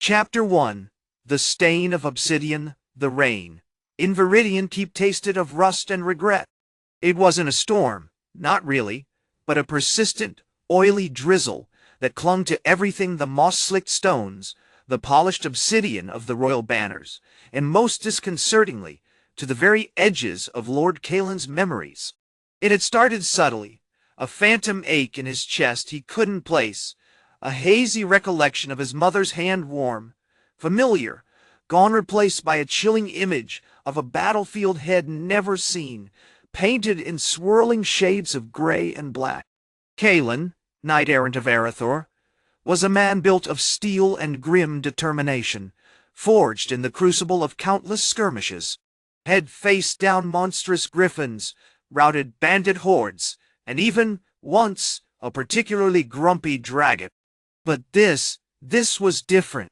Chapter 1. The Stain of Obsidian, the Rain. In Viridian Keep tasted of rust and regret. It wasn't a storm, not really, but a persistent, oily drizzle that clung to everything: the moss-slicked stones, the polished obsidian of the royal banners, and most disconcertingly, to the very edges of Lord Kaelin's memories. It had started subtly, a phantom ache in his chest he couldn't place, a hazy recollection of his mother's hand, warm, familiar, gone, replaced by a chilling image of a battlefield head never seen, painted in swirling shades of gray and black. Kaelin, knight-errant of Arathor, was a man built of steel and grim determination, forged in the crucible of countless skirmishes, had faced down monstrous griffins, routed bandit hordes, and even, once, a particularly grumpy dragon. But this was different.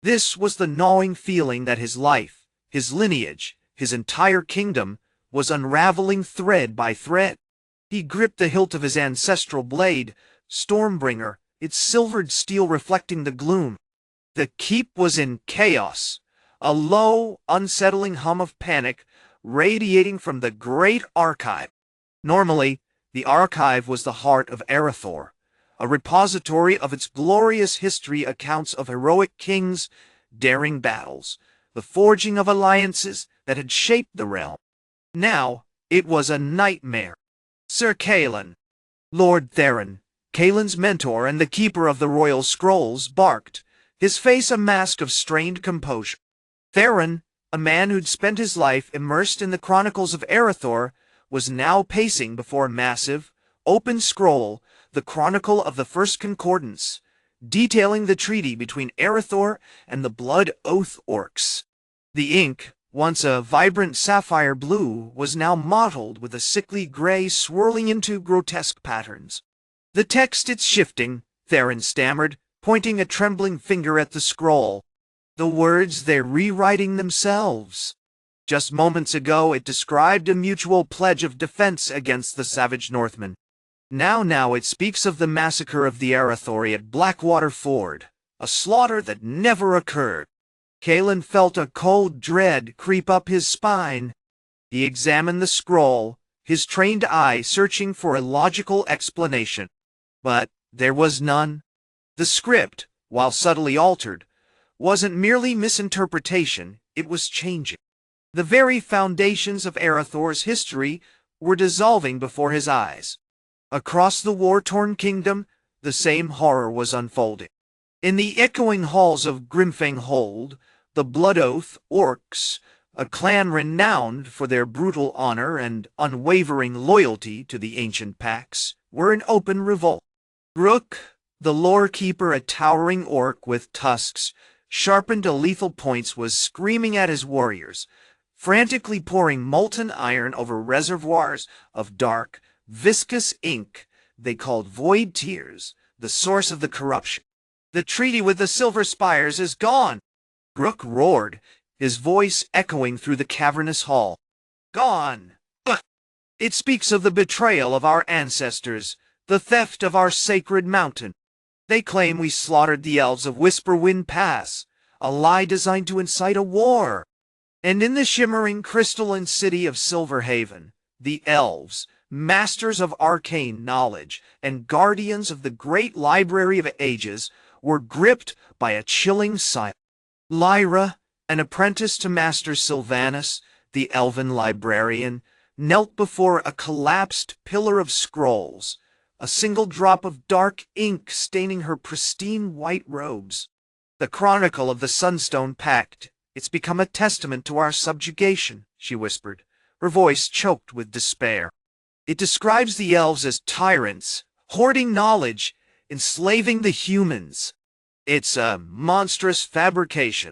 This was the gnawing feeling that his life, his lineage, his entire kingdom, was unraveling thread by thread. He gripped the hilt of his ancestral blade, Stormbringer, its silvered steel reflecting the gloom. The keep was in chaos, a low, unsettling hum of panic radiating from the great archive. Normally, the archive was the heart of Arathor, a repository of its glorious history, accounts of heroic kings, daring battles, the forging of alliances that had shaped the realm. Now, it was a nightmare. Sir Kaelin, Lord Theron, Kaelin's mentor and the keeper of the royal scrolls, barked, his face a mask of strained composure. Theron, a man who'd spent his life immersed in the chronicles of Arathor, was now pacing before a massive, open scroll, the Chronicle of the First Concordance, detailing the treaty between Arathor and the Blood-Oath Orcs. The ink, once a vibrant sapphire blue, was now mottled with a sickly gray swirling into grotesque patterns. The text, it's shifting, Theron stammered, pointing a trembling finger at the scroll. The words, they're rewriting themselves. Just moments ago it described a mutual pledge of defense against the savage Northmen. Now it speaks of the massacre of the Arathori at Blackwater Ford, a slaughter that never occurred. Kaelin felt a cold dread creep up his spine. He examined the scroll, his trained eye searching for a logical explanation. But there was none. The script, while subtly altered, wasn't merely misinterpretation, it was changing. The very foundations of Arathor's history were dissolving before his eyes. Across the war-torn kingdom, the same horror was unfolding. In the echoing halls of Grimfang Hold, the Blood-Oath Orcs, a clan renowned for their brutal honor and unwavering loyalty to the ancient pacts, were in open revolt. Rook, the Lore-Keeper, a towering orc with tusks sharpened to lethal points, was screaming at his warriors, frantically pouring molten iron over reservoirs of dark, viscous ink they called void tears, the source of the corruption. The treaty with the Silver-Spires is gone, Rook roared, his voice echoing through the cavernous hall. Gone! Ugh. It speaks of the betrayal of our ancestors, the theft of our sacred mountain. They claim we slaughtered the elves of Whisperwind Pass, a lie designed to incite a war. And in the shimmering crystalline city of Silverhaven, the elves, masters of arcane knowledge and guardians of the great library of ages, were gripped by a chilling silence. Lyra, an apprentice to Master Sylvanus, the Elven Librarian, knelt before a collapsed pillar of scrolls, a single drop of dark ink staining her pristine white robes. The Chronicle of the Sunstone Pact, it's become a testament to our subjugation, she whispered, her voice choked with despair. It describes the elves as tyrants, hoarding knowledge, enslaving the humans. It's a monstrous fabrication.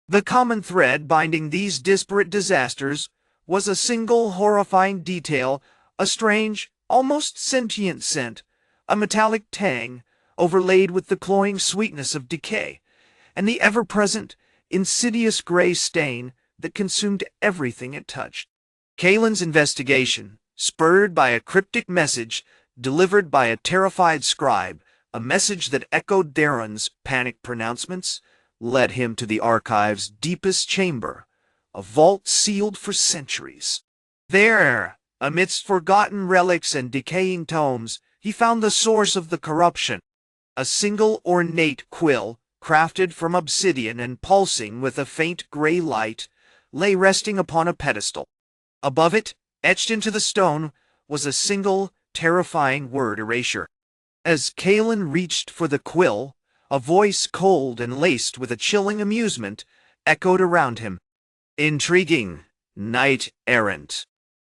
The common thread binding these disparate disasters was a single horrifying detail, a strange, almost sentient scent, a metallic tang, overlaid with the cloying sweetness of decay, and the ever-present, insidious gray stain that consumed everything it touched. Kaelin's investigation, spurred by a cryptic message delivered by a terrified scribe, a message that echoed Theron's panicked pronouncements, led him to the archive's deepest chamber, a vault sealed for centuries. There, amidst forgotten relics and decaying tomes, he found the source of the corruption. A single ornate quill, crafted from obsidian and pulsing with a faint gray light, lay resting upon a pedestal. Above it, etched into the stone, was a single, terrifying word: Erasure. As Kalen reached for the quill, a voice cold and laced with a chilling amusement echoed around him. Intriguing, knight-errant.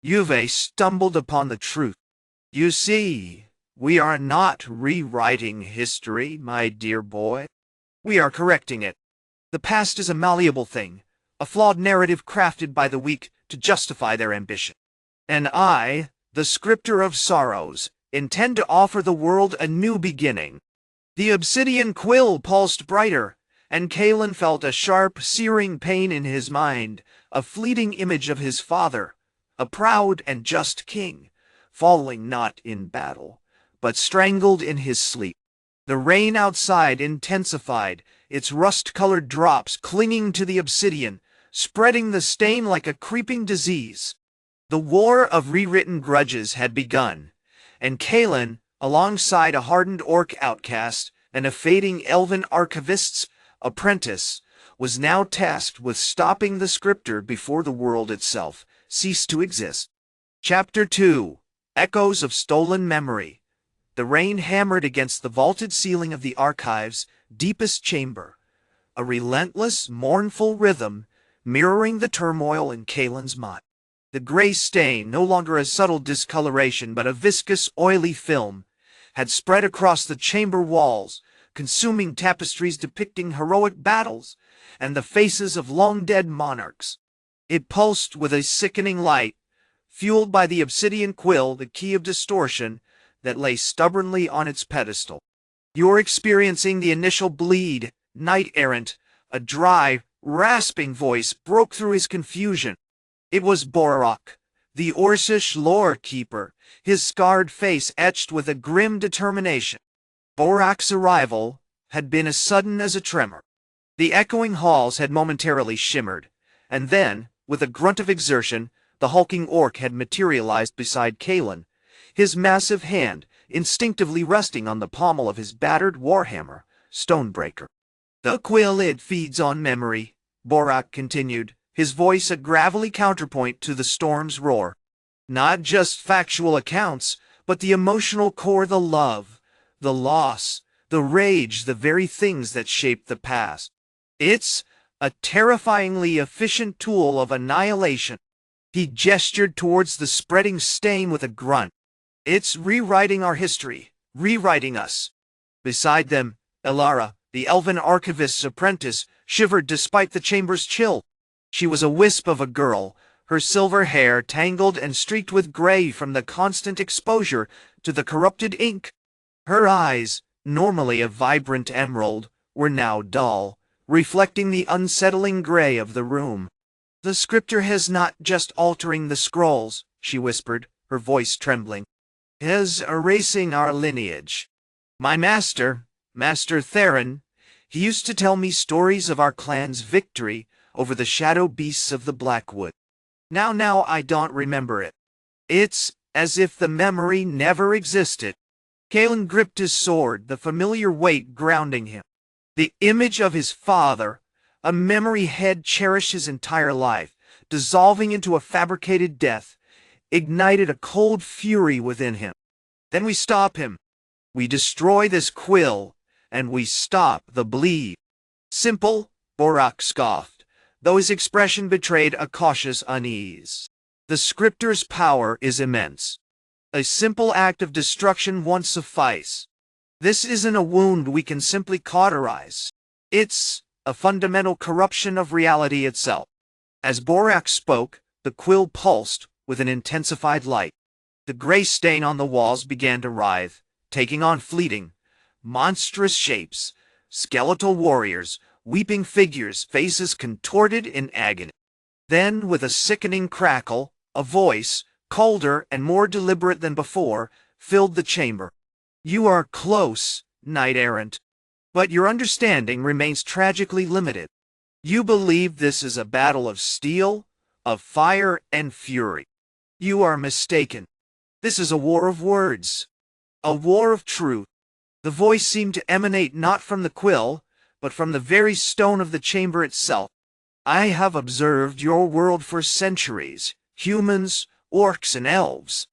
You've stumbled upon the truth. You see, we are not rewriting history, my dear boy. We are correcting it. The past is a malleable thing, a flawed narrative crafted by the weak to justify their ambition. And I, the Scriptor of Sorrows, intend to offer the world a new beginning. The obsidian quill pulsed brighter, and Kalen felt a sharp, searing pain in his mind, a fleeting image of his father, a proud and just king, falling not in battle, but strangled in his sleep. The rain outside intensified, its rust-colored drops clinging to the obsidian, spreading the stain like a creeping disease. The War of Rewritten Grudges had begun, and Kalen, alongside a hardened orc outcast and a fading Elven Archivist's apprentice, was now tasked with stopping the Scriptor before the world itself ceased to exist. Chapter 2: Echoes of Stolen Memory. The rain hammered against the vaulted ceiling of the archive's deepest chamber, a relentless, mournful rhythm mirroring the turmoil in Kalen's mind. The gray stain, no longer a subtle discoloration but a viscous, oily film, had spread across the chamber walls, consuming tapestries depicting heroic battles and the faces of long-dead monarchs. It pulsed with a sickening light, fueled by the obsidian quill, the key of distortion, that lay stubbornly on its pedestal. "You're experiencing the initial bleed, knight-errant," a dry, rasping voice broke through his confusion. It was Borak, the Orcish Lore-Keeper, his scarred face etched with a grim determination. Borak's arrival had been as sudden as a tremor. The echoing halls had momentarily shimmered, and then, with a grunt of exertion, the hulking orc had materialized beside Kalen, his massive hand instinctively resting on the pommel of his battered warhammer, Stonebreaker. "The quill, it feeds on memory," Borak continued, his voice a gravelly counterpoint to the storm's roar. "Not just factual accounts, but the emotional core, the love, the loss, the rage, the very things that shaped the past. It's a terrifyingly efficient tool of annihilation." He gestured towards the spreading stain with a grunt. "It's rewriting our history, rewriting us." Beside them, Elara, the Elven Archivist's apprentice, shivered despite the chamber's chill. She was a wisp of a girl, her silver hair tangled and streaked with gray from the constant exposure to the corrupted ink. Her eyes, normally a vibrant emerald, were now dull, reflecting the unsettling gray of the room. "The Scriptor has not just altering the scrolls," she whispered, her voice trembling. "Is erasing our lineage. My master, Master Theron, he used to tell me stories of our clan's victory over the shadow beasts of the Blackwood. Now I don't remember it. It's as if the memory never existed." Kalen gripped his sword, the familiar weight grounding him. The image of his father, a memory head cherished his entire life, dissolving into a fabricated death, ignited a cold fury within him. "Then we stop him. We destroy this quill, and we stop the bleed." "Simple," Borak scoffed, though his expression betrayed a cautious unease. "The Scriptor's power is immense. A simple act of destruction won't suffice. This isn't a wound we can simply cauterize. It's a fundamental corruption of reality itself." As Borak spoke, the quill pulsed with an intensified light. The gray stain on the walls began to writhe, taking on fleeting, monstrous shapes, skeletal warriors, weeping figures, faces contorted in agony. Then, with a sickening crackle, a voice, colder and more deliberate than before, filled the chamber. "You are close, knight-errant. But your understanding remains tragically limited. You believe this is a battle of steel, of fire and fury. You are mistaken. This is a war of words, a war of truth. The voice seemed to emanate not from the quill, but from the very stone of the chamber itself. I have observed your world for centuries, humans, orcs, and elves.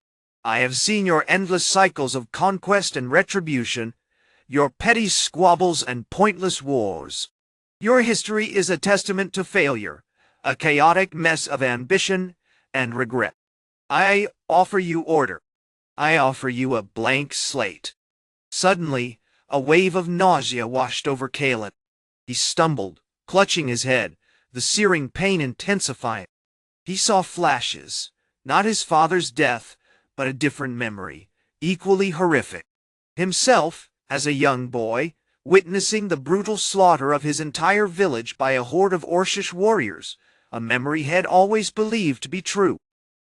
I have seen your endless cycles of conquest and retribution, your petty squabbles and pointless wars. Your history is a testament to failure, a chaotic mess of ambition and regret. I offer you order. I offer you a blank slate. Suddenly, a wave of nausea washed over Kalen. He stumbled, clutching his head, the searing pain intensifying. He saw flashes, not his father's death, but a different memory, equally horrific. Himself, as a young boy, witnessing the brutal slaughter of his entire village by a horde of Orcish warriors, a memory he had always believed to be true.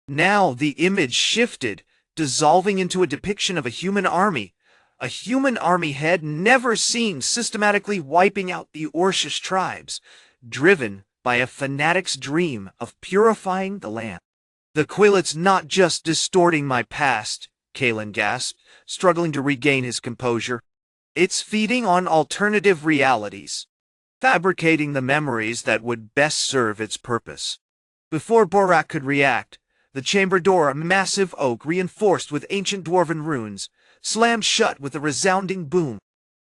Now the image shifted, dissolving into a depiction of a human army he had never seen systematically wiping out the Orcish tribes, driven by a fanatic's dream of purifying the land. The quillets not just distorting my past, Kalen gasped, struggling to regain his composure. It's feeding on alternative realities, fabricating the memories that would best serve its purpose. Before Borak could react, the chamber door, a massive oak reinforced with ancient dwarven runes, slammed shut with a resounding boom.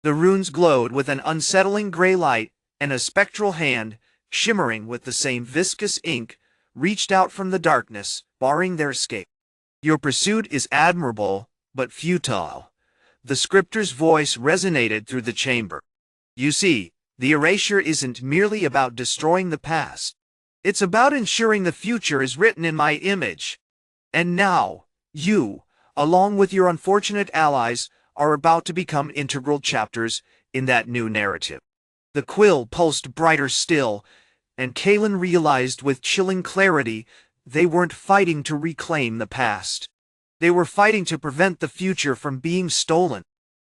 The runes glowed with an unsettling gray light, and a spectral hand, shimmering with the same viscous ink, reached out from the darkness, barring their escape. Your pursuit is admirable, but futile. The scriptor's voice resonated through the chamber. You see, the erasure isn't merely about destroying the past. It's about ensuring the future is written in my image. And now, you, along with your unfortunate allies, are about to become integral chapters in that new narrative. The quill pulsed brighter still, and Kalen realized with chilling clarity they weren't fighting to reclaim the past. They were fighting to prevent the future from being stolen.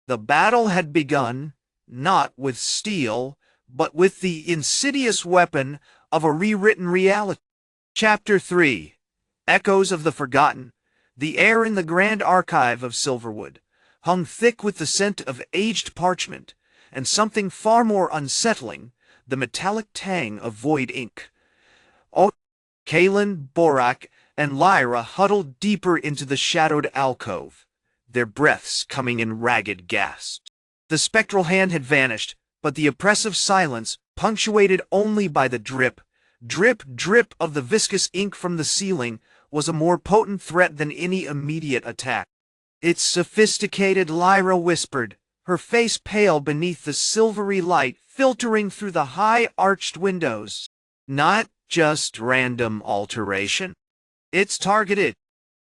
The battle had begun, not with steel, but with the insidious weapon of a rewritten reality. Chapter 3. Echoes of the Forgotten. The air in the grand archive of Silverwood hung thick with the scent of aged parchment, and something far more unsettling, the metallic tang of void ink. Kalen, Borak, and Lyra huddled deeper into the shadowed alcove, their breaths coming in ragged gasps. The spectral hand had vanished, but the oppressive silence, punctuated only by the drip, drip of the viscous ink from the ceiling, was a more potent threat than any immediate attack. "It's sophisticated," Lyra whispered, her face pale beneath the silvery light filtering through the high-arched windows. "Not just random alteration. It's targeted.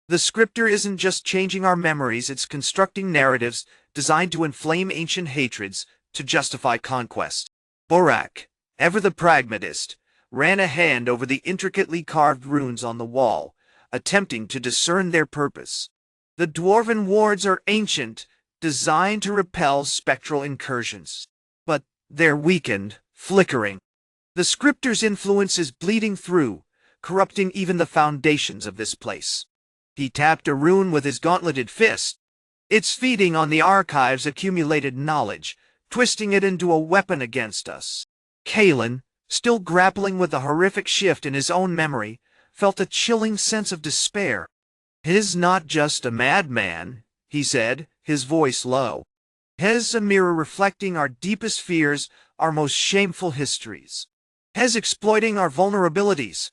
The scriptor isn't just changing our memories, it's constructing narratives designed to inflame ancient hatreds, to justify conquest." Borak, ever the pragmatist, ran a hand over the intricately carved runes on the wall, attempting to discern their purpose. The dwarven wards are ancient, designed to repel spectral incursions. But they're weakened, flickering. The scriptor's influence is bleeding through, corrupting even the foundations of this place. He tapped a rune with his gauntleted fist. It's feeding on the archive's accumulated knowledge, twisting it into a weapon against us. Kalen, still grappling with the horrific shift in his own memory, felt a chilling sense of despair. "He's not just a madman," he said, his voice low. "He's a mirror reflecting our deepest fears, our most shameful histories. He's exploiting our vulnerabilities."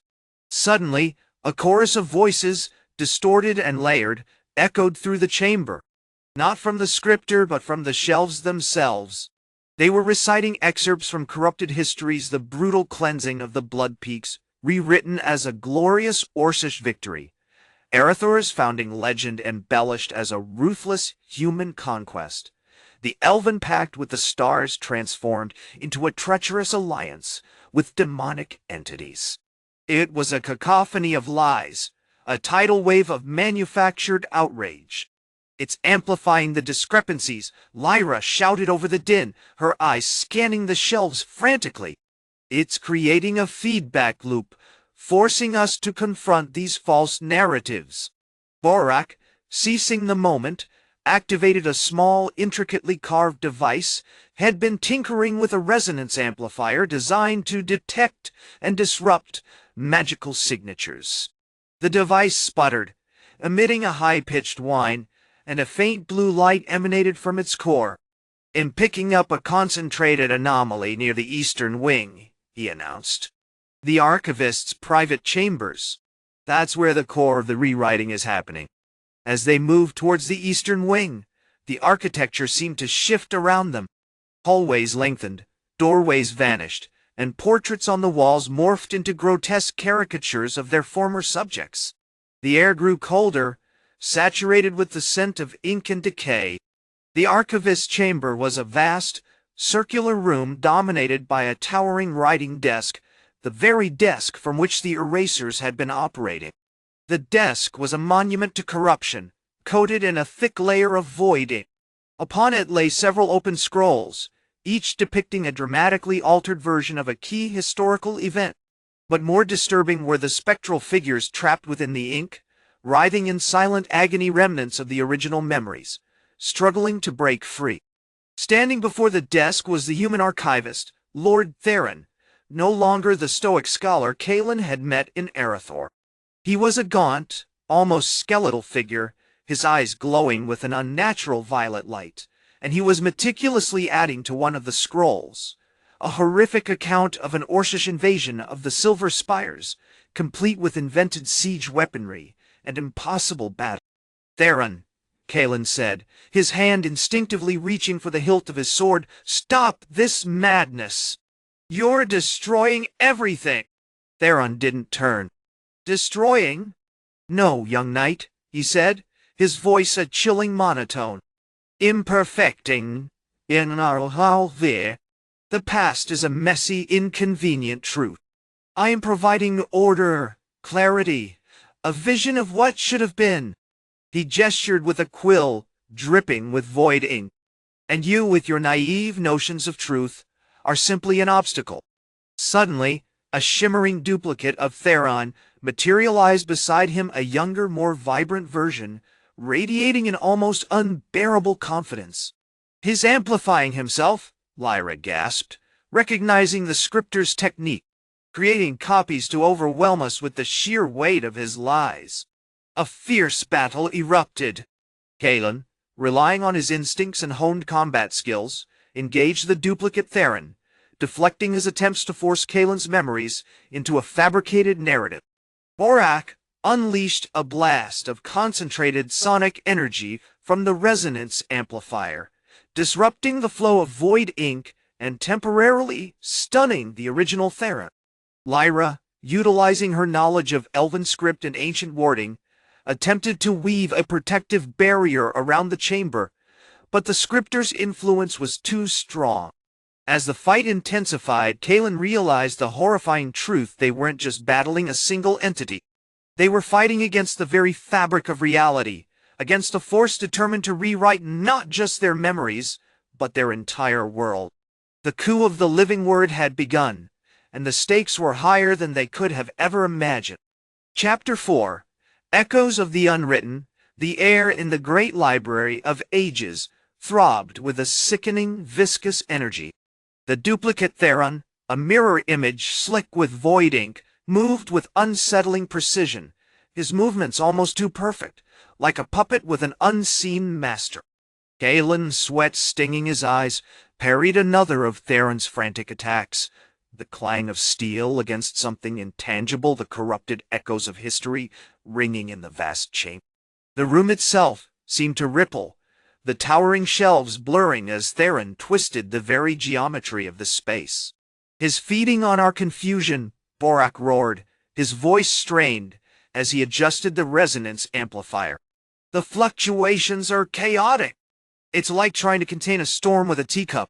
Suddenly, a chorus of voices, distorted and layered, echoed through the chamber. Not from the scriptor, but from the shelves themselves. They were reciting excerpts from corrupted histories, the brutal cleansing of the Blood Peaks, rewritten as a glorious Orcish victory. Arathor's founding legend embellished as a ruthless human conquest. The Elven pact with the stars transformed into a treacherous alliance with demonic entities. It was a cacophony of lies, a tidal wave of manufactured outrage. It's amplifying the discrepancies, Lyra shouted over the din, her eyes scanning the shelves frantically. It's creating a feedback loop, forcing us to confront these false narratives. Borak, seizing the moment, activated a small, intricately carved device, had been tinkering with a resonance amplifier designed to detect and disrupt magical signatures. The device sputtered, emitting a high-pitched whine, and a faint blue light emanated from its core. "In picking up a concentrated anomaly near the eastern wing," he announced. "The Archivists' private chambers. That's where the core of the rewriting is happening." As they moved towards the eastern wing, the architecture seemed to shift around them. Hallways lengthened, doorways vanished, and portraits on the walls morphed into grotesque caricatures of their former subjects. The air grew colder, saturated with the scent of ink and decay. The Archivist's chamber was a vast, circular room dominated by a towering writing desk, the very desk from which the erasers had been operating. The desk was a monument to corruption, coated in a thick layer of void ink. Upon it lay several open scrolls, each depicting a dramatically altered version of a key historical event. But more disturbing were the spectral figures trapped within the ink, writhing in silent agony, remnants of the original memories, struggling to break free. Standing before the desk was the human archivist, Lord Theron, no longer the stoic scholar Kalen had met in Arathor. He was a gaunt, almost skeletal figure, his eyes glowing with an unnatural violet light, and he was meticulously adding to one of the scrolls, a horrific account of an Orcish invasion of the Silver-Spires, complete with invented siege weaponry and impossible battle. "Theron," Kalen said, his hand instinctively reaching for the hilt of his sword, "stop this madness! You're destroying everything!" Theron didn't turn. "Destroying? No, young knight," he said, his voice a chilling monotone. "Imperfecting, in our halvir. The past is a messy, inconvenient truth. I am providing order, clarity, a vision of what should have been." He gestured with a quill, dripping with void ink. "And you, with your naive notions of truth, are simply an obstacle." Suddenly, a shimmering duplicate of Theron materialized beside him, a younger, more vibrant version, radiating an almost unbearable confidence. "He's amplifying himself," Lyra gasped, recognizing the scriptor's technique, creating copies to overwhelm us with the sheer weight of his lies. A fierce battle erupted. Kalen, relying on his instincts and honed combat skills, engaged the duplicate Theron, deflecting his attempts to force Kalen's memories into a fabricated narrative. Borak unleashed a blast of concentrated sonic energy from the resonance amplifier, disrupting the flow of void ink and temporarily stunning the original Theron. Lyra, utilizing her knowledge of Elven script and ancient wording, attempted to weave a protective barrier around the chamber, but the scriptor's influence was too strong. As the fight intensified, Kalen realized the horrifying truth: they weren't just battling a single entity. They were fighting against the very fabric of reality, against a force determined to rewrite not just their memories, but their entire world. The coup of the living word had begun, and the stakes were higher than they could have ever imagined. Chapter 4. Echoes of the Unwritten. The air in the great library of ages throbbed with a sickening, viscous energy. The duplicate Theron, a mirror image slick with void ink, moved with unsettling precision, his movements almost too perfect, like a puppet with an unseen master. Kalen, sweat stinging his eyes, parried another of Theron's frantic attacks. The clang of steel against something intangible, the corrupted echoes of history ringing in the vast chamber. The room itself seemed to ripple, the towering shelves blurring as Theron twisted the very geometry of the space. "His feeding on our confusion," Borak roared, his voice strained as he adjusted the resonance amplifier. "The fluctuations are chaotic. It's like trying to contain a storm with a teacup."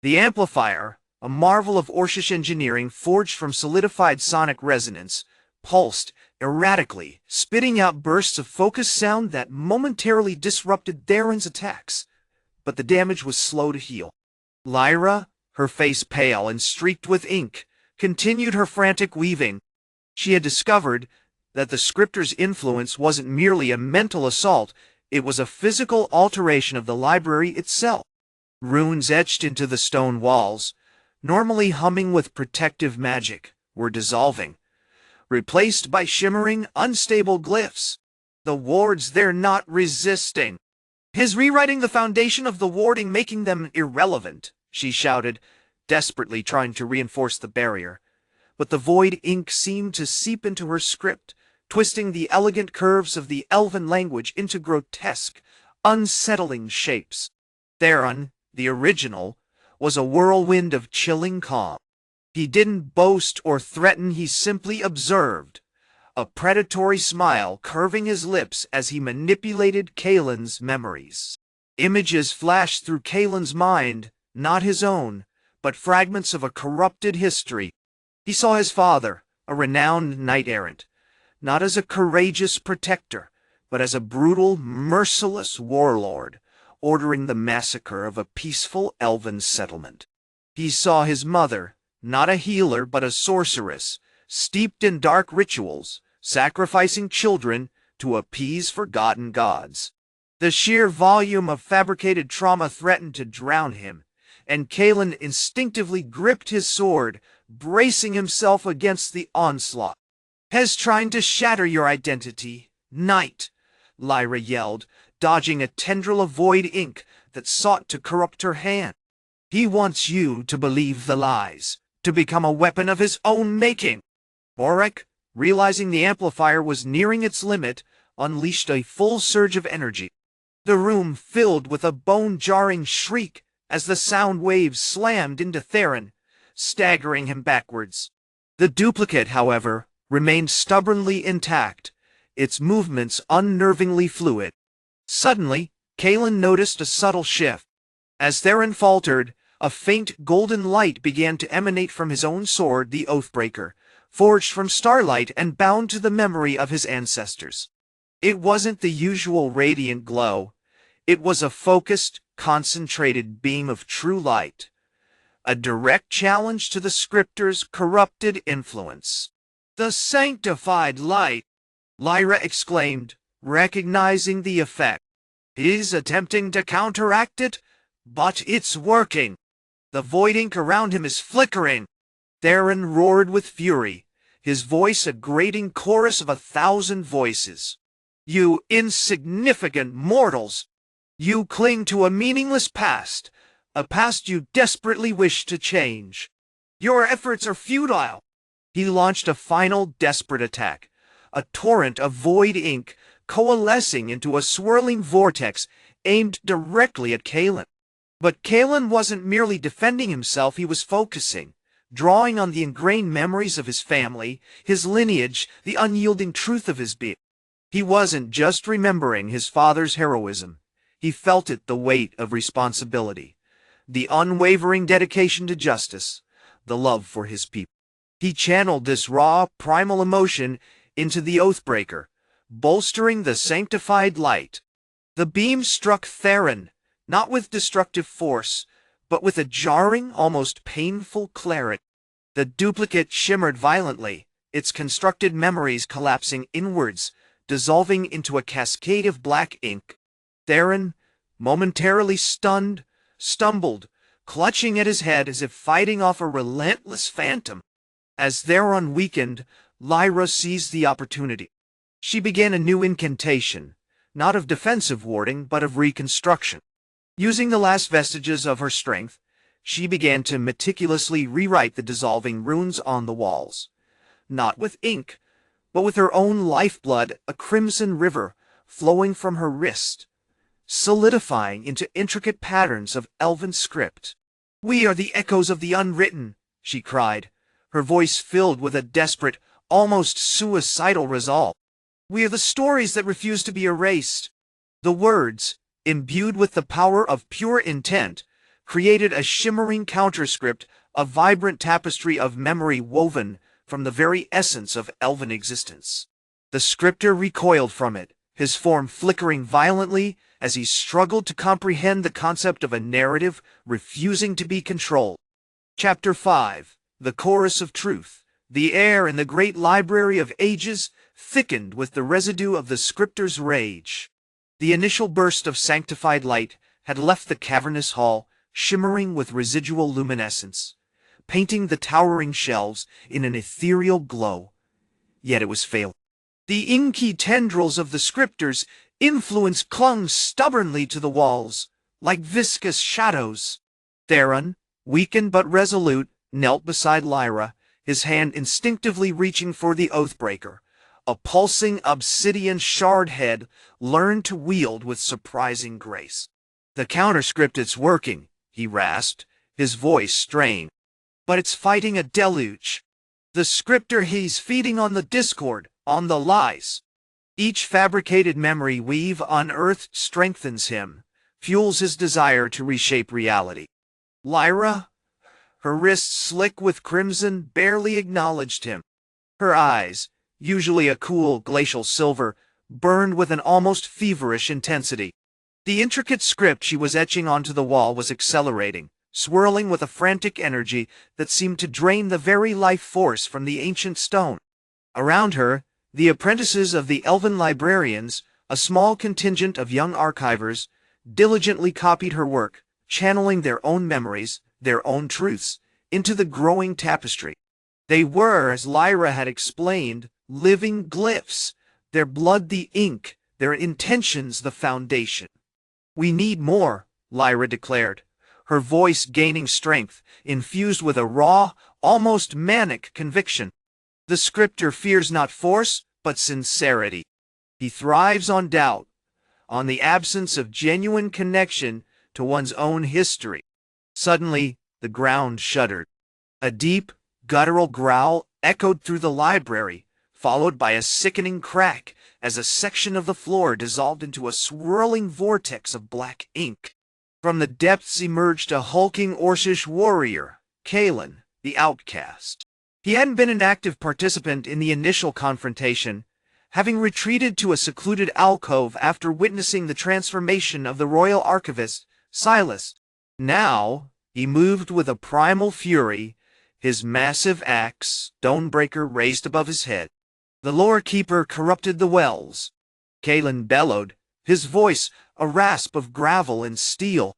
The amplifier, a marvel of Orcish engineering forged from solidified sonic resonance, pulsed, erratically, spitting out bursts of focused sound that momentarily disrupted Theron's attacks. But the damage was slow to heal. Lyra, her face pale and streaked with ink, continued her frantic weaving. She had discovered that the Scriptor's influence wasn't merely a mental assault, it was a physical alteration of the library itself. Runes etched into the stone walls, normally humming with protective magic, were dissolving, replaced by shimmering, unstable glyphs. The wards they're not resisting. His rewriting the foundation of the warding, making them irrelevant, she shouted, desperately trying to reinforce the barrier. But the void ink seemed to seep into her script, twisting the elegant curves of the Elven language into grotesque, unsettling shapes. Theron, the original, was a whirlwind of chilling calm. He didn't boast or threaten, he simply observed, a predatory smile curving his lips as he manipulated Kaelin's memories. Images flashed through Kaelin's mind, not his own, but fragments of a corrupted history. He saw his father, a renowned knight-errant, not as a courageous protector, but as a brutal, merciless warlord, ordering the massacre of a peaceful elven settlement. He saw his mother, not a healer but a sorceress, steeped in dark rituals, sacrificing children to appease forgotten gods. The sheer volume of fabricated trauma threatened to drown him, and Kaelin instinctively gripped his sword, bracing himself against the onslaught. "Hes trying to shatter your identity, knight," Lyra yelled, dodging a tendril of void ink that sought to corrupt her hand. "He wants you to believe the lies, to become a weapon of his own making." Auric, realizing the amplifier was nearing its limit, unleashed a full surge of energy. The room filled with a bone-jarring shriek as the sound waves slammed into Theron, staggering him backwards. The duplicate, however, remained stubbornly intact, its movements unnervingly fluid. Suddenly, Kaelin noticed a subtle shift. As Theron faltered, a faint golden light began to emanate from his own sword, the Oathbreaker, forged from starlight and bound to the memory of his ancestors. It wasn't the usual radiant glow. It was a focused, concentrated beam of true light, a direct challenge to the Scriptor's corrupted influence. "The sanctified light!" Lyra exclaimed, recognizing the effect. "He's attempting to counteract it, but it's working. The void ink around him is flickering." Theron roared with fury, his voice a grating chorus of 1,000 voices. "You insignificant mortals! You cling to a meaningless past, a past you desperately wish to change. Your efforts are futile." He launched a final desperate attack, a torrent of void ink coalescing into a swirling vortex aimed directly at Kaelin. But Kaelin wasn't merely defending himself, he was focusing, drawing on the ingrained memories of his family, his lineage, the unyielding truth of his being. He wasn't just remembering his father's heroism. He felt it, the weight of responsibility, the unwavering dedication to justice, the love for his people. He channeled this raw, primal emotion into the Oathbreaker, bolstering the sanctified light. The beam struck Theron, not with destructive force, but with a jarring, almost painful clarity. The duplicate shimmered violently, its constructed memories collapsing inwards, dissolving into a cascade of black ink. Theron, momentarily stunned, stumbled, clutching at his head as if fighting off a relentless phantom. As Theron weakened, Lyra seized the opportunity. She began a new incantation, not of defensive warding, but of reconstruction. Using the last vestiges of her strength, she began to meticulously rewrite the dissolving runes on the walls. Not with ink, but with her own lifeblood, a crimson river flowing from her wrist, solidifying into intricate patterns of elven script. "We are the echoes of the unwritten," she cried, her voice filled with a desperate, almost suicidal resolve. "We are the stories that refuse to be erased." The words, imbued with the power of pure intent, created a shimmering counterscript, a vibrant tapestry of memory woven from the very essence of elven existence. The scriptor recoiled from it, his form flickering violently as he struggled to comprehend the concept of a narrative refusing to be controlled. Chapter 5. The Chorus of Truth. The air in the great library of ages thickened with the residue of the scriptor's rage. The initial burst of sanctified light had left the cavernous hall, shimmering with residual luminescence, painting the towering shelves in an ethereal glow. Yet it was failing. The inky tendrils of the scriptor's influence clung stubbornly to the walls, like viscous shadows. Theron, weakened but resolute, knelt beside Lyra, his hand instinctively reaching for the Oathbreaker, a pulsing obsidian shard head learned to wield with surprising grace. "The counterscript is working," he rasped, his voice strained. "But it's fighting a deluge. The scriptor he's feeding on the discord, on the lies. Each fabricated memory we've unearthed strengthens him, fuels his desire to reshape reality." Lyra, her wrists slick with crimson, barely acknowledged him. Her eyes, usually a cool glacial silver, burned with an almost feverish intensity. The intricate script she was etching onto the wall was accelerating, swirling with a frantic energy that seemed to drain the very life force from the ancient stone. Around her, the apprentices of the Elven Librarians, a small contingent of young archivers, diligently copied her work, channeling their own memories, their own truths, into the growing tapestry. They were, as Lyra had explained, living glyphs, their blood the ink, their intentions the foundation. "We need more," Lyra declared, her voice gaining strength, infused with a raw, almost manic conviction. "The scriptor fears not force, but sincerity. He thrives on doubt, on the absence of genuine connection to one's own history." Suddenly, the ground shuddered. A deep, guttural growl echoed through the library, followed by a sickening crack as a section of the floor dissolved into a swirling vortex of black ink. From the depths emerged a hulking Orcish warrior, Kalen, the outcast. He hadn't been an active participant in the initial confrontation, having retreated to a secluded alcove after witnessing the transformation of the Royal Archivist, Silas. Now, he moved with a primal fury, his massive axe, Stonebreaker, raised above his head. "The Lore-Keeper corrupted the wells," Kalen bellowed, his voice a rasp of gravel and steel.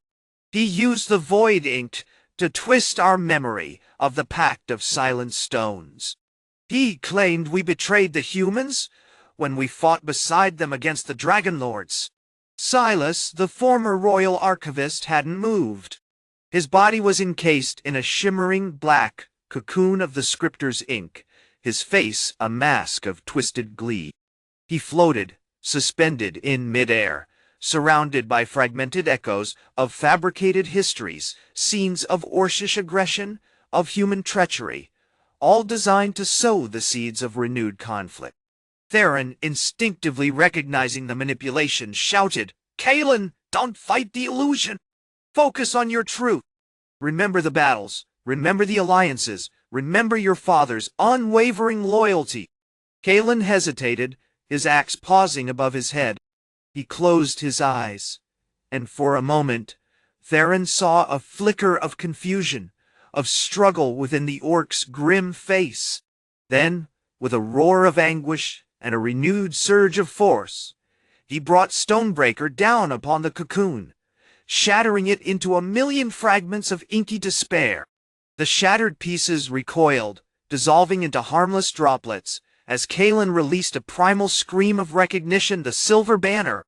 "He used the void ink to twist our memory of the Pact of Silent Stones. He claimed we betrayed the humans when we fought beside them against the Dragon Lords." Silas, the former Royal Archivist, hadn't moved. His body was encased in a shimmering black cocoon of the scriptor's ink, his face a mask of twisted glee. He floated, suspended in midair, surrounded by fragmented echoes of fabricated histories, scenes of Orcish aggression, of human treachery, all designed to sow the seeds of renewed conflict. Theron, instinctively recognizing the manipulation, shouted, "Kalen, don't fight the illusion! Focus on your truth! Remember the battles, remember the alliances, remember your father's unwavering loyalty." Kalen hesitated, his axe pausing above his head. He closed his eyes, and for a moment, Theron saw a flicker of confusion, of struggle within the orc's grim face. Then, with a roar of anguish and a renewed surge of force, he brought Stonebreaker down upon the cocoon, shattering it into a million fragments of inky despair. The shattered pieces recoiled, dissolving into harmless droplets, as Kalen released a primal scream of recognition, the silver banner.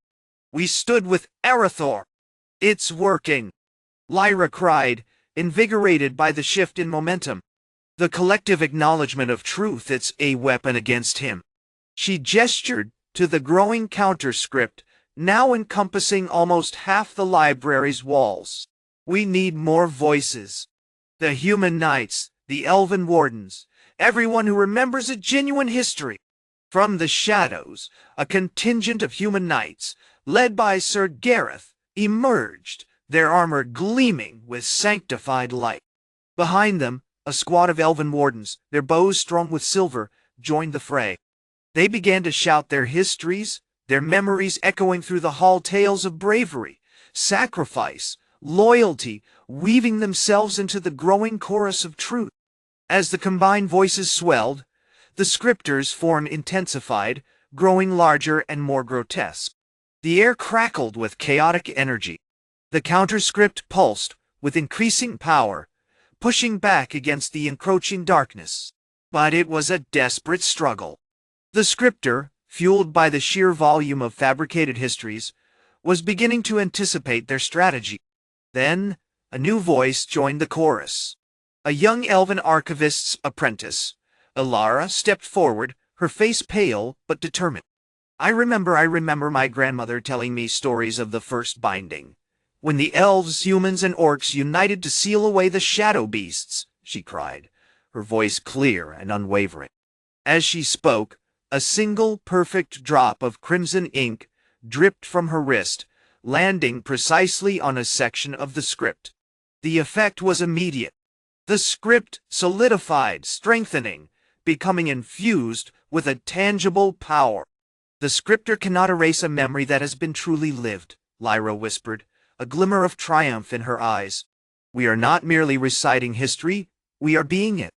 "We stood with Arathor! It's working!" Lyra cried, invigorated by the shift in momentum. "The collective acknowledgement of truth, it's a weapon against him." She gestured to the growing counterscript, now encompassing almost half the library's walls. "We need more voices. The human knights, the elven wardens, everyone who remembers a genuine history." From the shadows, a contingent of human knights, led by Sir Gareth, emerged, their armor gleaming with sanctified light. Behind them, a squad of elven wardens, their bows strung with silver, joined the fray. They began to shout their histories, their memories echoing through the hall, tales of bravery, sacrifice, loyalty, weaving themselves into the growing chorus of truth. As the combined voices swelled, the scriptors' form intensified, growing larger and more grotesque. The air crackled with chaotic energy. The counterscript pulsed with increasing power, pushing back against the encroaching darkness. But it was a desperate struggle. The scriptor, fueled by the sheer volume of fabricated histories, was beginning to anticipate their strategy. Then, a new voice joined the chorus. A young Elven Archivist's apprentice, Ilara, stepped forward, her face pale but determined. I remember my grandmother telling me stories of the first binding, when the elves, humans, and orcs united to seal away the shadow beasts, she cried, her voice clear and unwavering. As she spoke, a single perfect drop of crimson ink dripped from her wrist, landing precisely on a section of the script. The effect was immediate. The script solidified, strengthening, becoming infused with a tangible power. The scriptor cannot erase a memory that has been truly lived, Lyra whispered, a glimmer of triumph in her eyes. We are not merely reciting history, we are being it.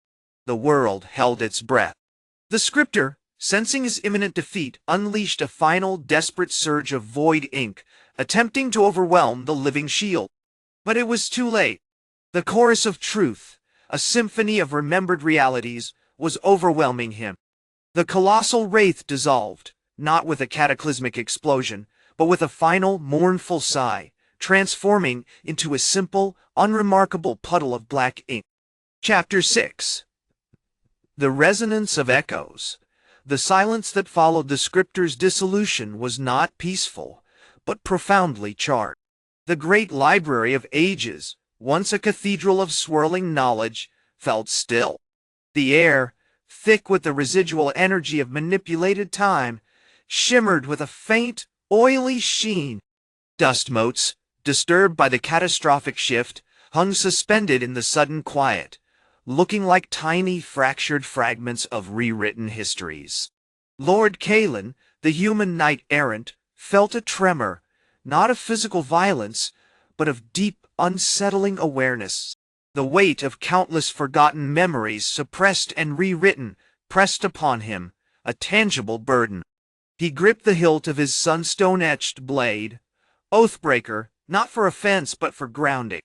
The world held its breath. The scriptor, sensing his imminent defeat, unleashed a final desperate surge of void ink, attempting to overwhelm the living shield. But it was too late. The chorus of truth, a symphony of remembered realities, was overwhelming him. The colossal wraith dissolved, not with a cataclysmic explosion, but with a final, mournful sigh, transforming into a simple, unremarkable puddle of black ink. Chapter 6. The Resonance of Echoes. The silence that followed the scriptor's dissolution was not peaceful, but profoundly charged. The great library of ages, once a cathedral of swirling knowledge, felt still. The air, thick with the residual energy of manipulated time, shimmered with a faint, oily sheen. Dust motes, disturbed by the catastrophic shift, hung suspended in the sudden quiet, looking like tiny fractured fragments of rewritten histories. Lord Kalen, the human knight-errant, felt a tremor, not of physical violence, but of deep, unsettling awareness. The weight of countless forgotten memories, suppressed and rewritten, pressed upon him, a tangible burden. He gripped the hilt of his sunstone-etched blade. Oathbreaker, not for offense but for grounding.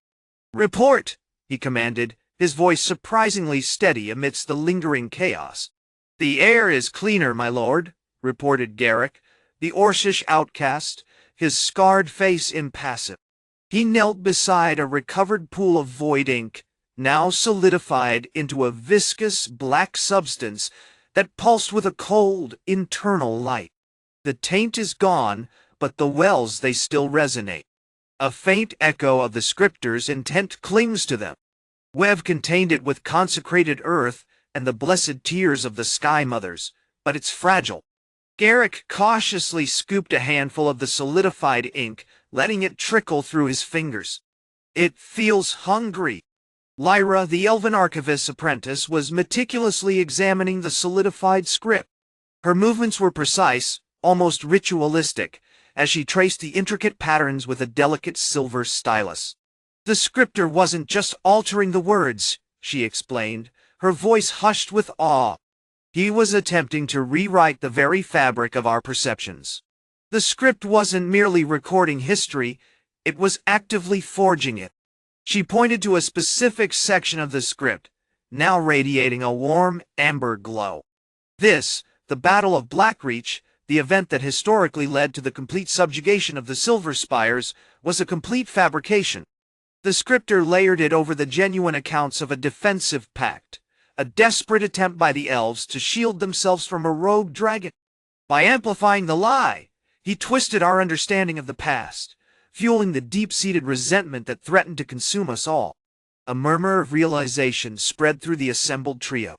"Report!" he commanded, his voice surprisingly steady amidst the lingering chaos. "The air is cleaner, my lord," reported Garrick, the Orcish outcast, his scarred face impassive. He knelt beside a recovered pool of void ink, now solidified into a viscous black substance that pulsed with a cold, internal light. The taint is gone, but the wells they still resonate. A faint echo of the scriptor's intent clings to them. We've contained it with consecrated earth and the blessed tears of the Sky Mothers, but it's fragile. Garrick cautiously scooped a handful of the solidified ink, letting it trickle through his fingers. "It feels hungry." Lyra, the Elven Archivist's apprentice, was meticulously examining the solidified script. Her movements were precise, almost ritualistic, as she traced the intricate patterns with a delicate silver stylus. "The scriptor wasn't just altering the words," she explained, her voice hushed with awe. "He was attempting to rewrite the very fabric of our perceptions. The script wasn't merely recording history, it was actively forging it." She pointed to a specific section of the script, now radiating a warm, amber glow. This, the Battle of Blackreach, the event that historically led to the complete subjugation of the Silver-Spires, was a complete fabrication. The scriptor layered it over the genuine accounts of a defensive pact, a desperate attempt by the elves to shield themselves from a rogue dragon. By amplifying the lie, he twisted our understanding of the past, fueling the deep-seated resentment that threatened to consume us all. A murmur of realization spread through the assembled trio.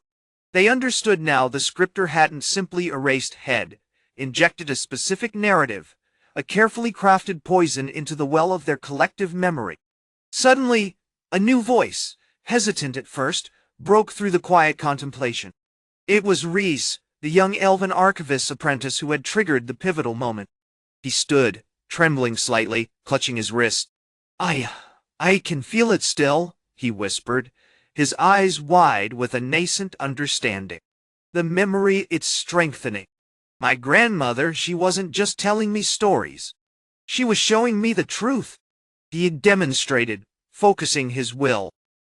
They understood now the scriptor hadn't simply erased head, injected a specific narrative, a carefully crafted poison into the well of their collective memory. Suddenly, a new voice, hesitant at first, broke through the quiet contemplation. It was Rhys, the young Elven Archivist's apprentice who had triggered the pivotal moment. He stood, trembling slightly, clutching his wrist. I can feel it still," he whispered, his eyes wide with a nascent understanding. "The memory, it's strengthening. My grandmother, she wasn't just telling me stories. She was showing me the truth." He demonstrated, focusing his will.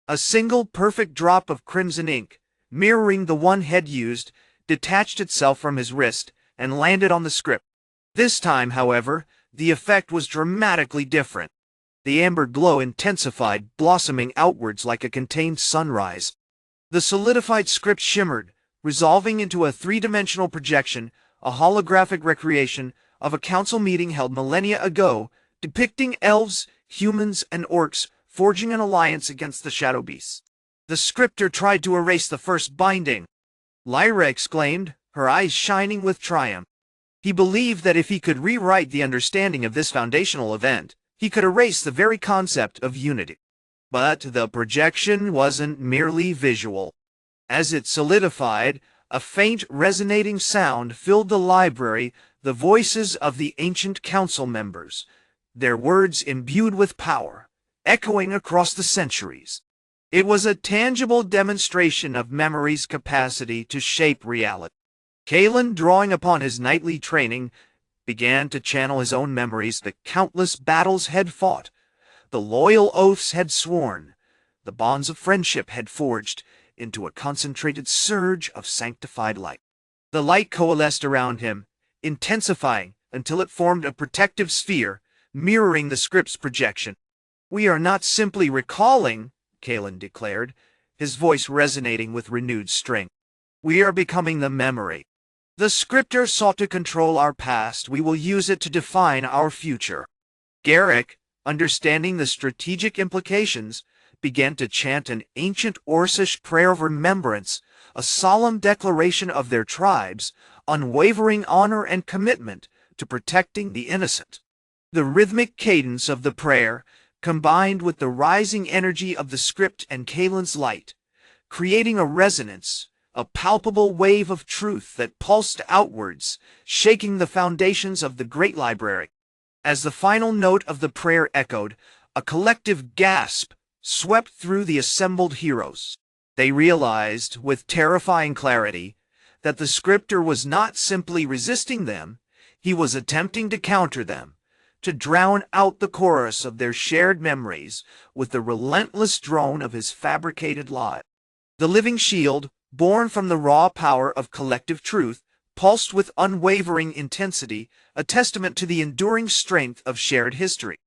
A single perfect drop of crimson ink, mirroring the one Head used, detached itself from his wrist and landed on the script. This time, however, the effect was dramatically different. The amber glow intensified, blossoming outwards like a contained sunrise. The solidified script shimmered, resolving into a three-dimensional projection, a holographic recreation of a council meeting held millennia ago, depicting elves, humans, and orcs forging an alliance against the shadow beasts. The scriptor tried to erase the first binding. Lyra exclaimed, her eyes shining with triumph. He believed that if he could rewrite the understanding of this foundational event, he could erase the very concept of unity. But the projection wasn't merely visual. As it solidified, a faint resonating sound filled the library, the voices of the ancient council members, their words imbued with power, echoing across the centuries. It was a tangible demonstration of memory's capacity to shape reality. Kalen, drawing upon his knightly training, began to channel his own memories, the countless battles had fought, the loyal oaths had sworn, the bonds of friendship had forged into a concentrated surge of sanctified light. The light coalesced around him, intensifying until it formed a protective sphere, mirroring the script's projection. "We are not simply recalling," Kalen declared, his voice resonating with renewed strength. "We are becoming the memory. The scriptor sought to control our past. We will use it to define our future." Garrick, understanding the strategic implications, began to chant an ancient Orcish prayer of remembrance, a solemn declaration of their tribe's unwavering honor and commitment to protecting the innocent. The rhythmic cadence of the prayer, combined with the rising energy of the script and Kalen's light, creating a resonance, a palpable wave of truth that pulsed outwards, shaking the foundations of the great library. As the final note of the prayer echoed, a collective gasp swept through the assembled heroes. They realized, with terrifying clarity, that the scriptor was not simply resisting them, he was attempting to counter them, to drown out the chorus of their shared memories with the relentless drone of his fabricated lie. The living shield, born from the raw power of collective truth, pulsed with unwavering intensity, a testament to the enduring strength of shared history.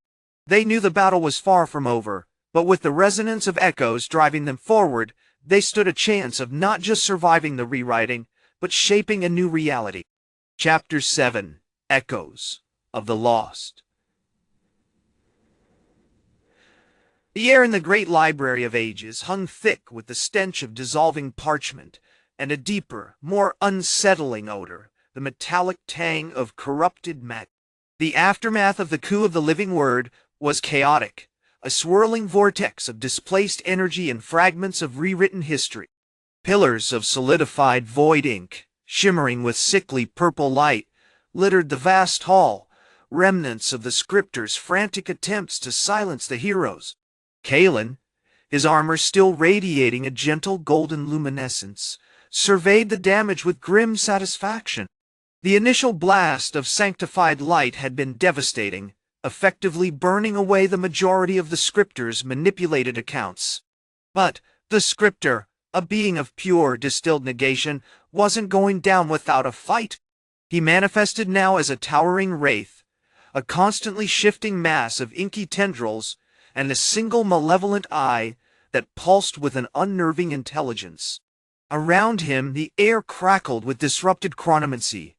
They knew the battle was far from over, but with the resonance of echoes driving them forward, they stood a chance of not just surviving the rewriting, but shaping a new reality. Chapter 7: Echoes of the Lost. The air in the great library of ages hung thick with the stench of dissolving parchment, and a deeper, more unsettling odor, the metallic tang of corrupted matter. The aftermath of the coup of the living word was chaotic, a swirling vortex of displaced energy and fragments of rewritten history. Pillars of solidified void ink, shimmering with sickly purple light, littered the vast hall, remnants of the scriptor's frantic attempts to silence the heroes. Kalen, his armor still radiating a gentle golden luminescence, surveyed the damage with grim satisfaction. The initial blast of sanctified light had been devastating, effectively burning away the majority of the scriptor's manipulated accounts. But the scriptor, a being of pure distilled negation, wasn't going down without a fight. He manifested now as a towering wraith, a constantly shifting mass of inky tendrils, and a single malevolent eye that pulsed with an unnerving intelligence. Around him, the air crackled with disrupted chronomancy,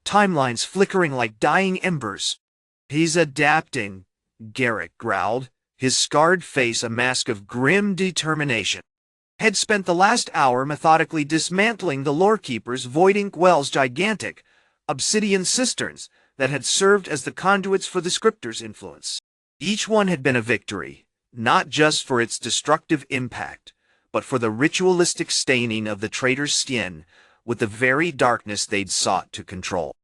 timelines flickering like dying embers. "He's adapting," Garrick growled, his scarred face a mask of grim determination. Had spent the last hour methodically dismantling the Lore-Keeper's void ink well's gigantic, obsidian cisterns that had served as the conduits for the scriptor's influence. Each one had been a victory, not just for its destructive impact, but for the ritualistic staining of the traitor's skin, with the very darkness they'd sought to control.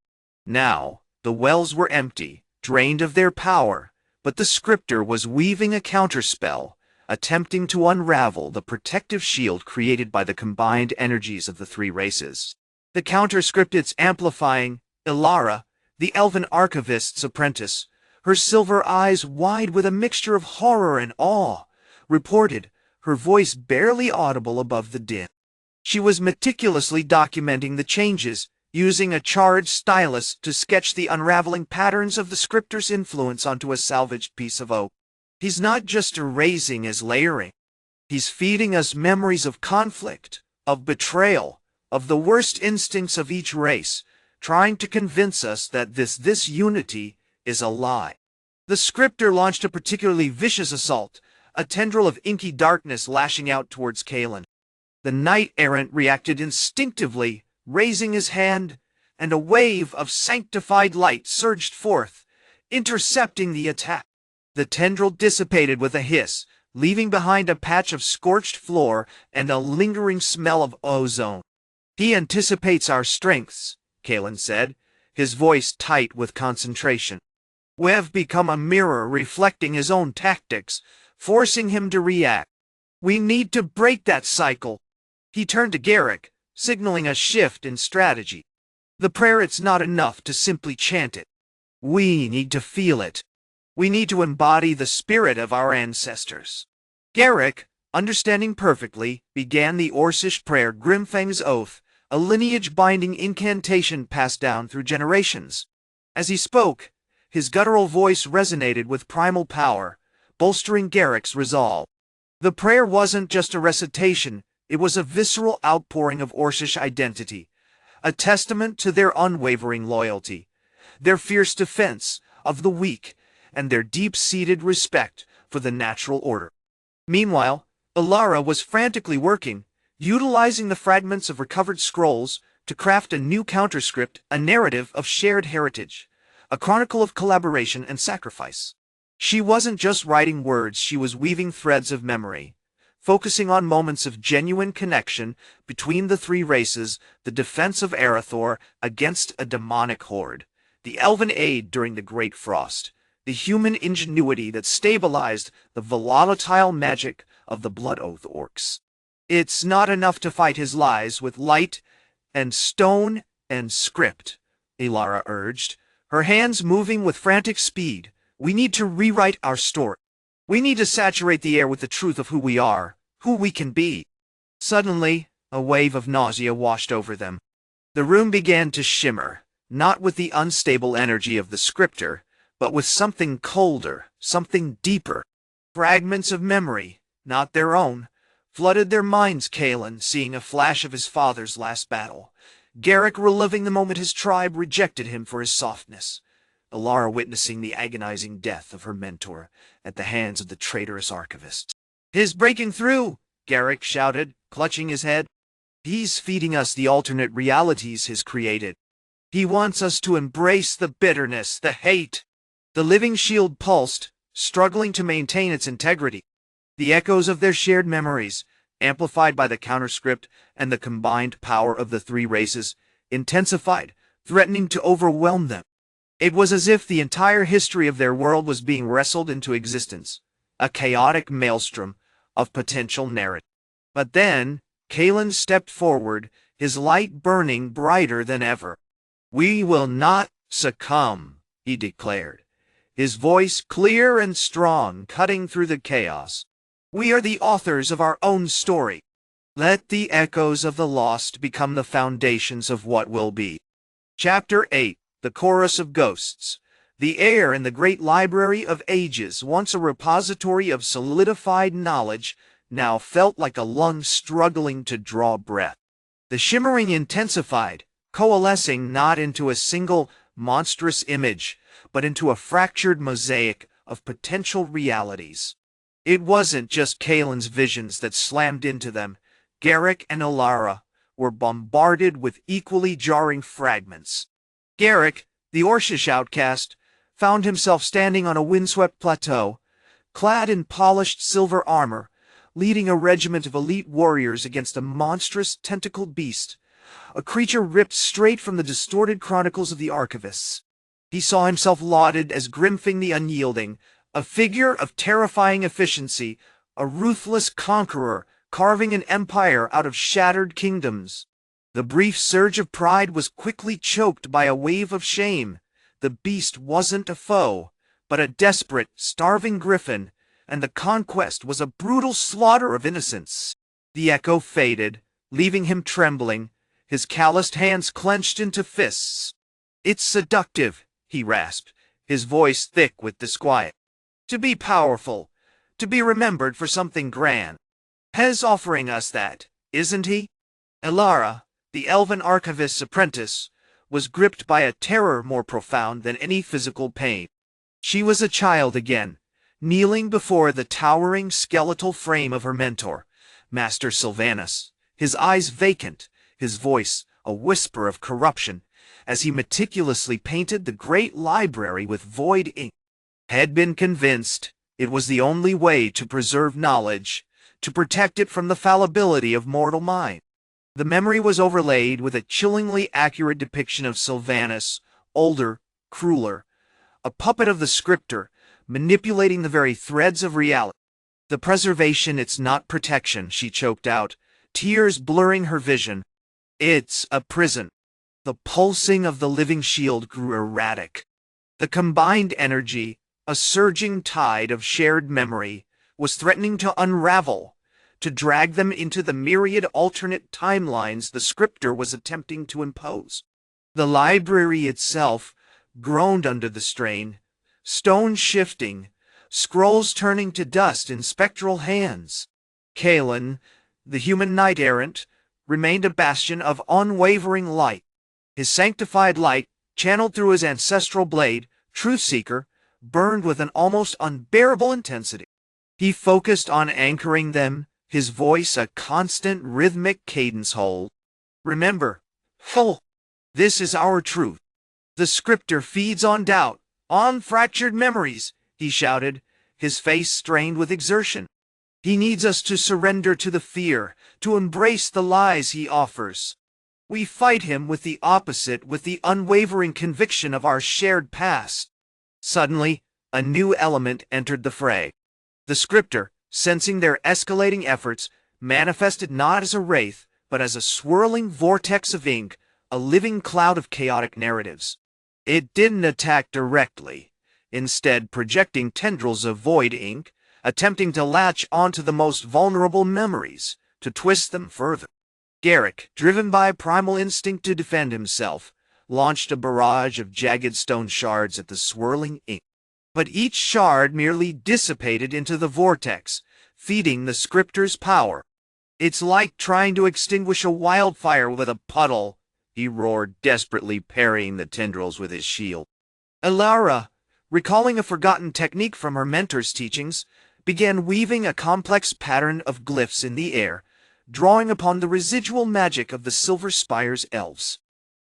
Now, the wells were empty, drained of their power, but the Scriptor was weaving a counterspell, attempting to unravel the protective shield created by the combined energies of the three races. The counterscript it's amplifying, Ilara, the Elven Archivist's apprentice, her silver eyes wide with a mixture of horror and awe, reported, her voice barely audible above the din. She was meticulously documenting the changes, using a charged stylus to sketch the unraveling patterns of the Scriptor's influence onto a salvaged piece of oak. He's not just erasing as layering. He's feeding us memories of conflict, of betrayal, of the worst instincts of each race, trying to convince us that this unity is a lie. The Scriptor launched a particularly vicious assault, a tendril of inky darkness lashing out towards Kalen. The knight-errant reacted instinctively, raising his hand, and a wave of sanctified light surged forth, intercepting the attack. The tendril dissipated with a hiss, leaving behind a patch of scorched floor and a lingering smell of ozone. "He anticipates our strengths," Kalen said, his voice tight with concentration. "We've become a mirror reflecting his own tactics, forcing him to react. We need to break that cycle." He turned to Garrick, signaling a shift in strategy. "The prayer, it's not enough to simply chant it. We need to feel it. We need to embody the spirit of our ancestors." Garrick, understanding perfectly, began the Orcish prayer, Grimfang's Oath, a lineage-binding incantation passed down through generations. As he spoke, his guttural voice resonated with primal power, bolstering Garrick's resolve. The prayer wasn't just a recitation, it was a visceral outpouring of Orcish identity, a testament to their unwavering loyalty, their fierce defense of the weak, and their deep-seated respect for the natural order. Meanwhile, Ilara was frantically working, utilizing the fragments of recovered scrolls to craft a new counterscript, a narrative of shared heritage, a chronicle of collaboration and sacrifice. She wasn't just writing words, she was weaving threads of memory, focusing on moments of genuine connection between the three races, the defense of Arathor against a demonic horde, the elven aid during the Great Frost, the human ingenuity that stabilized the volatile magic of the Blood-Oath Orcs. "It's not enough to fight his lies with light and stone and script," Ilara urged, her hands moving with frantic speed. "We need to rewrite our story. We need to saturate the air with the truth of who we are, who we can be." Suddenly, a wave of nausea washed over them. The room began to shimmer, not with the unstable energy of the Scriptor, but with something colder, something deeper. Fragments of memory, not their own, flooded their minds. Kalen, seeing a flash of his father's last battle. Garrick reliving the moment his tribe rejected him for his softness. Ilara witnessing the agonizing death of her mentor at the hands of the traitorous Archivists. "He's breaking through!" Garrick shouted, clutching his head. "He's feeding us the alternate realities he's created. He wants us to embrace the bitterness, the hate." The living shield pulsed, struggling to maintain its integrity. The echoes of their shared memories, amplified by the counterscript and the combined power of the three races, intensified, threatening to overwhelm them. It was as if the entire history of their world was being wrestled into existence, a chaotic maelstrom of potential narrative. But then, Kalen stepped forward, his light burning brighter than ever. "We will not succumb," he declared, his voice clear and strong, cutting through the chaos. "We are the authors of our own story. Let the echoes of the lost become the foundations of what will be." Chapter 8. The Chorus of Ghosts. The air in the great library of ages, once a repository of solidified knowledge, now felt like a lung struggling to draw breath. The shimmering intensified, coalescing not into a single monstrous image, but into a fractured mosaic of potential realities. It wasn't just Kalen's visions that slammed into them. Garrick and Ilara were bombarded with equally jarring fragments. Garrick, the Orcish outcast, found himself standing on a windswept plateau, clad in polished silver armor, leading a regiment of elite warriors against a monstrous tentacled beast, a creature ripped straight from the distorted chronicles of the Archivists. He saw himself lauded as Grimfing the Unyielding, a figure of terrifying efficiency, a ruthless conqueror carving an empire out of shattered kingdoms. The brief surge of pride was quickly choked by a wave of shame. The beast wasn't a foe, but a desperate, starving griffin, and the conquest was a brutal slaughter of innocents. The echo faded, leaving him trembling, his calloused hands clenched into fists. "It's seductive," he rasped, his voice thick with disquiet. "To be powerful, to be remembered for something grand. Hez offering us that, isn't he?" Elara, the Elven Archivist's apprentice, was gripped by a terror more profound than any physical pain. She was a child again, kneeling before the towering skeletal frame of her mentor, Master Sylvanus, his eyes vacant, his voice a whisper of corruption, as he meticulously painted the great library with void ink. Had been convinced it was the only way to preserve knowledge, to protect it from the fallibility of mortal mind. The memory was overlaid with a chillingly accurate depiction of Sylvanus, older, crueler, a puppet of the Scriptor, manipulating the very threads of reality. "The preservation, it's not protection," she choked out, tears blurring her vision. "It's a prison." The pulsing of the living shield grew erratic. The combined energy, a surging tide of shared memory, was threatening to unravel, to drag them into the myriad alternate timelines the Scriptor was attempting to impose. The library itself groaned under the strain, stones shifting, scrolls turning to dust in spectral hands. Kalen, the human knight-errant, remained a bastion of unwavering light. His sanctified light, channeled through his ancestral blade, Truth-Seeker, burned with an almost unbearable intensity. He focused on anchoring them, his voice a constant rhythmic cadence hold. "Remember, full. This is our truth. The Scriptor feeds on doubt, on fractured memories," he shouted, his face strained with exertion. "He needs us to surrender to the fear, to embrace the lies he offers. We fight him with the opposite, with the unwavering conviction of our shared past." Suddenly, a new element entered the fray. The Scriptor, sensing their escalating efforts, manifested not as a wraith, but as a swirling vortex of ink, a living cloud of chaotic narratives. It didn't attack directly, instead projecting tendrils of void ink, attempting to latch onto the most vulnerable memories, to twist them further. Garrick, driven by a primal instinct to defend himself, launched a barrage of jagged stone shards at the swirling ink. But each shard merely dissipated into the vortex, feeding the Scriptor's power. "It's like trying to extinguish a wildfire with a puddle," he roared, desperately parrying the tendrils with his shield. Elara, recalling a forgotten technique from her mentor's teachings, began weaving a complex pattern of glyphs in the air, drawing upon the residual magic of the Silver-Spires Elves.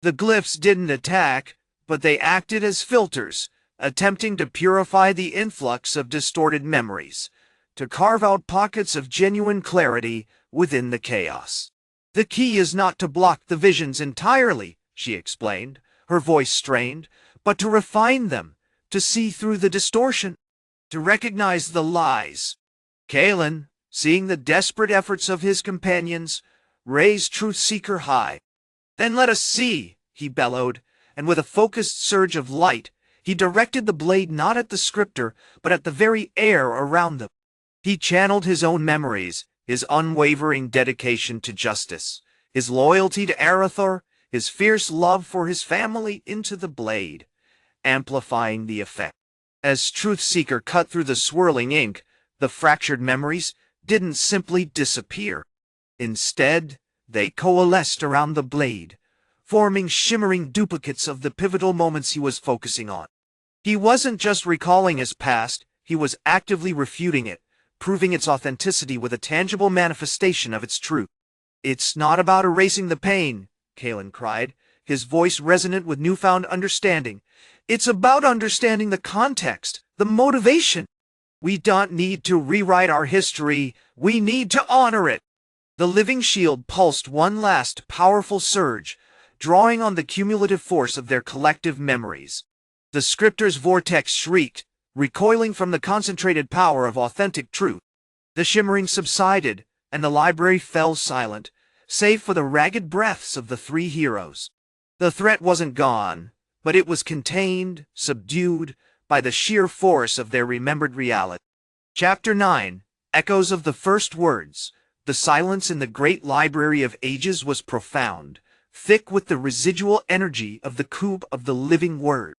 The glyphs didn't attack, but they acted as filters, attempting to purify the influx of distorted memories, to carve out pockets of genuine clarity within the chaos. "The key is not to block the visions entirely," she explained, her voice strained, "but to refine them, to see through the distortion, to recognize the lies." Kalen, seeing the desperate efforts of his companions, raised Truth-Seeker high. "Then let us see," he bellowed, and with a focused surge of light, he directed the blade not at the Scriptor, but at the very air around them. He channeled his own memories, his unwavering dedication to justice, his loyalty to Arathor, his fierce love for his family into the blade, amplifying the effect. As Truth-Seeker cut through the swirling ink, the fractured memories didn't simply disappear. Instead, they coalesced around the blade, forming shimmering duplicates of the pivotal moments he was focusing on. He wasn't just recalling his past, he was actively refuting it, proving its authenticity with a tangible manifestation of its truth. "It's not about erasing the pain," Kalen cried, his voice resonant with newfound understanding. "It's about understanding the context, the motivation. We don't need to rewrite our history, we need to honor it." The living shield pulsed one last powerful surge, drawing on the cumulative force of their collective memories. The scriptor's vortex shrieked, recoiling from the concentrated power of authentic truth. The shimmering subsided, and the library fell silent, save for the ragged breaths of the three heroes. The threat wasn't gone, but it was contained, subdued, by the sheer force of their remembered reality. Chapter 9, Echoes of the First Words. The silence in the great library of ages was profound, thick with the residual energy of the coup of the living word.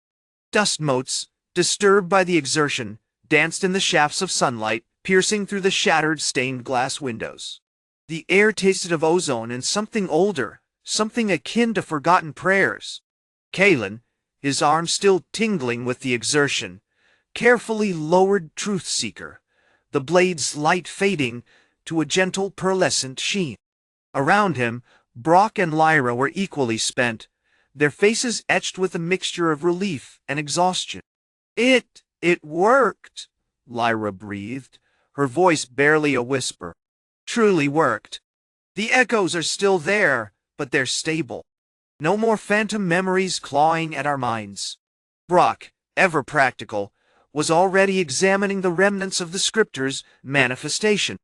Dust motes, disturbed by the exertion, danced in the shafts of sunlight, piercing through the shattered stained glass windows. The air tasted of ozone and something older, something akin to forgotten prayers. Kalen, his arm still tingling with the exertion, carefully lowered Truth-Seeker, the blade's light fading to a gentle pearlescent sheen. Around him, Brock and Lyra were equally spent, their faces etched with a mixture of relief and exhaustion. It worked, Lyra breathed, her voice barely a whisper. Truly worked. The echoes are still there, but they're stable. No more phantom memories clawing at our minds. Brock, ever practical, was already examining the remnants of the scriptor's manifestation.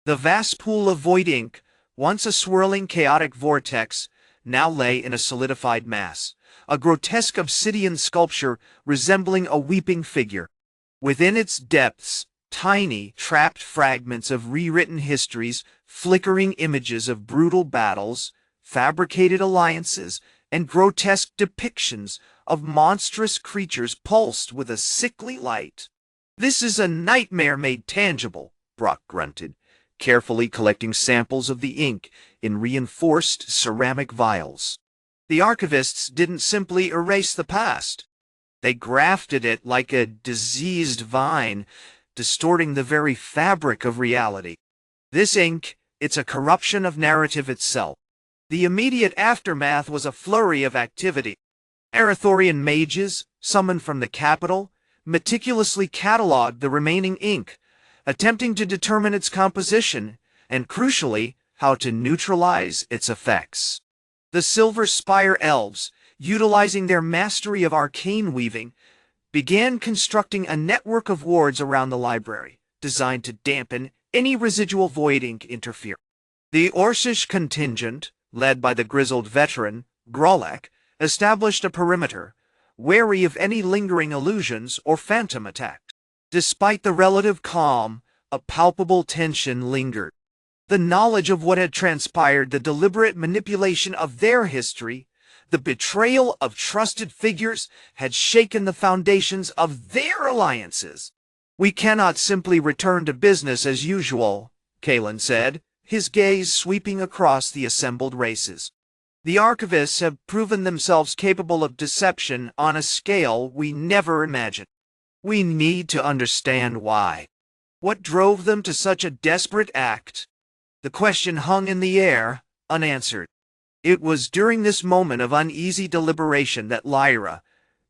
The vast pool of void ink, once a swirling chaotic vortex, now lay in a solidified mass, a grotesque obsidian sculpture resembling a weeping figure. Within its depths, tiny, trapped fragments of rewritten histories, flickering images of brutal battles, fabricated alliances, and grotesque depictions of monstrous creatures pulsed with a sickly light. "This is a nightmare made tangible," Brock grunted, carefully collecting samples of the ink in reinforced ceramic vials. The Archivists didn't simply erase the past. They grafted it like a diseased vine, distorting the very fabric of reality. This ink, it's a corruption of narrative itself. The immediate aftermath was a flurry of activity. Arathorian mages, summoned from the capital, meticulously catalogued the remaining ink, attempting to determine its composition, and crucially, how to neutralize its effects. The Silver-Spires Elves, utilizing their mastery of arcane weaving, began constructing a network of wards around the library, designed to dampen any residual void ink interference. The Orcish contingent, led by the grizzled veteran, Grolak, established a perimeter, wary of any lingering illusions or phantom attacks. Despite the relative calm, a palpable tension lingered. The knowledge of what had transpired, the deliberate manipulation of their history, the betrayal of trusted figures, had shaken the foundations of their alliances. "We cannot simply return to business as usual," Kalen said, his gaze sweeping across the assembled races. "The Archivists have proven themselves capable of deception on a scale we never imagined. We need to understand why. What drove them to such a desperate act?" The question hung in the air, unanswered. It was during this moment of uneasy deliberation that Lyra,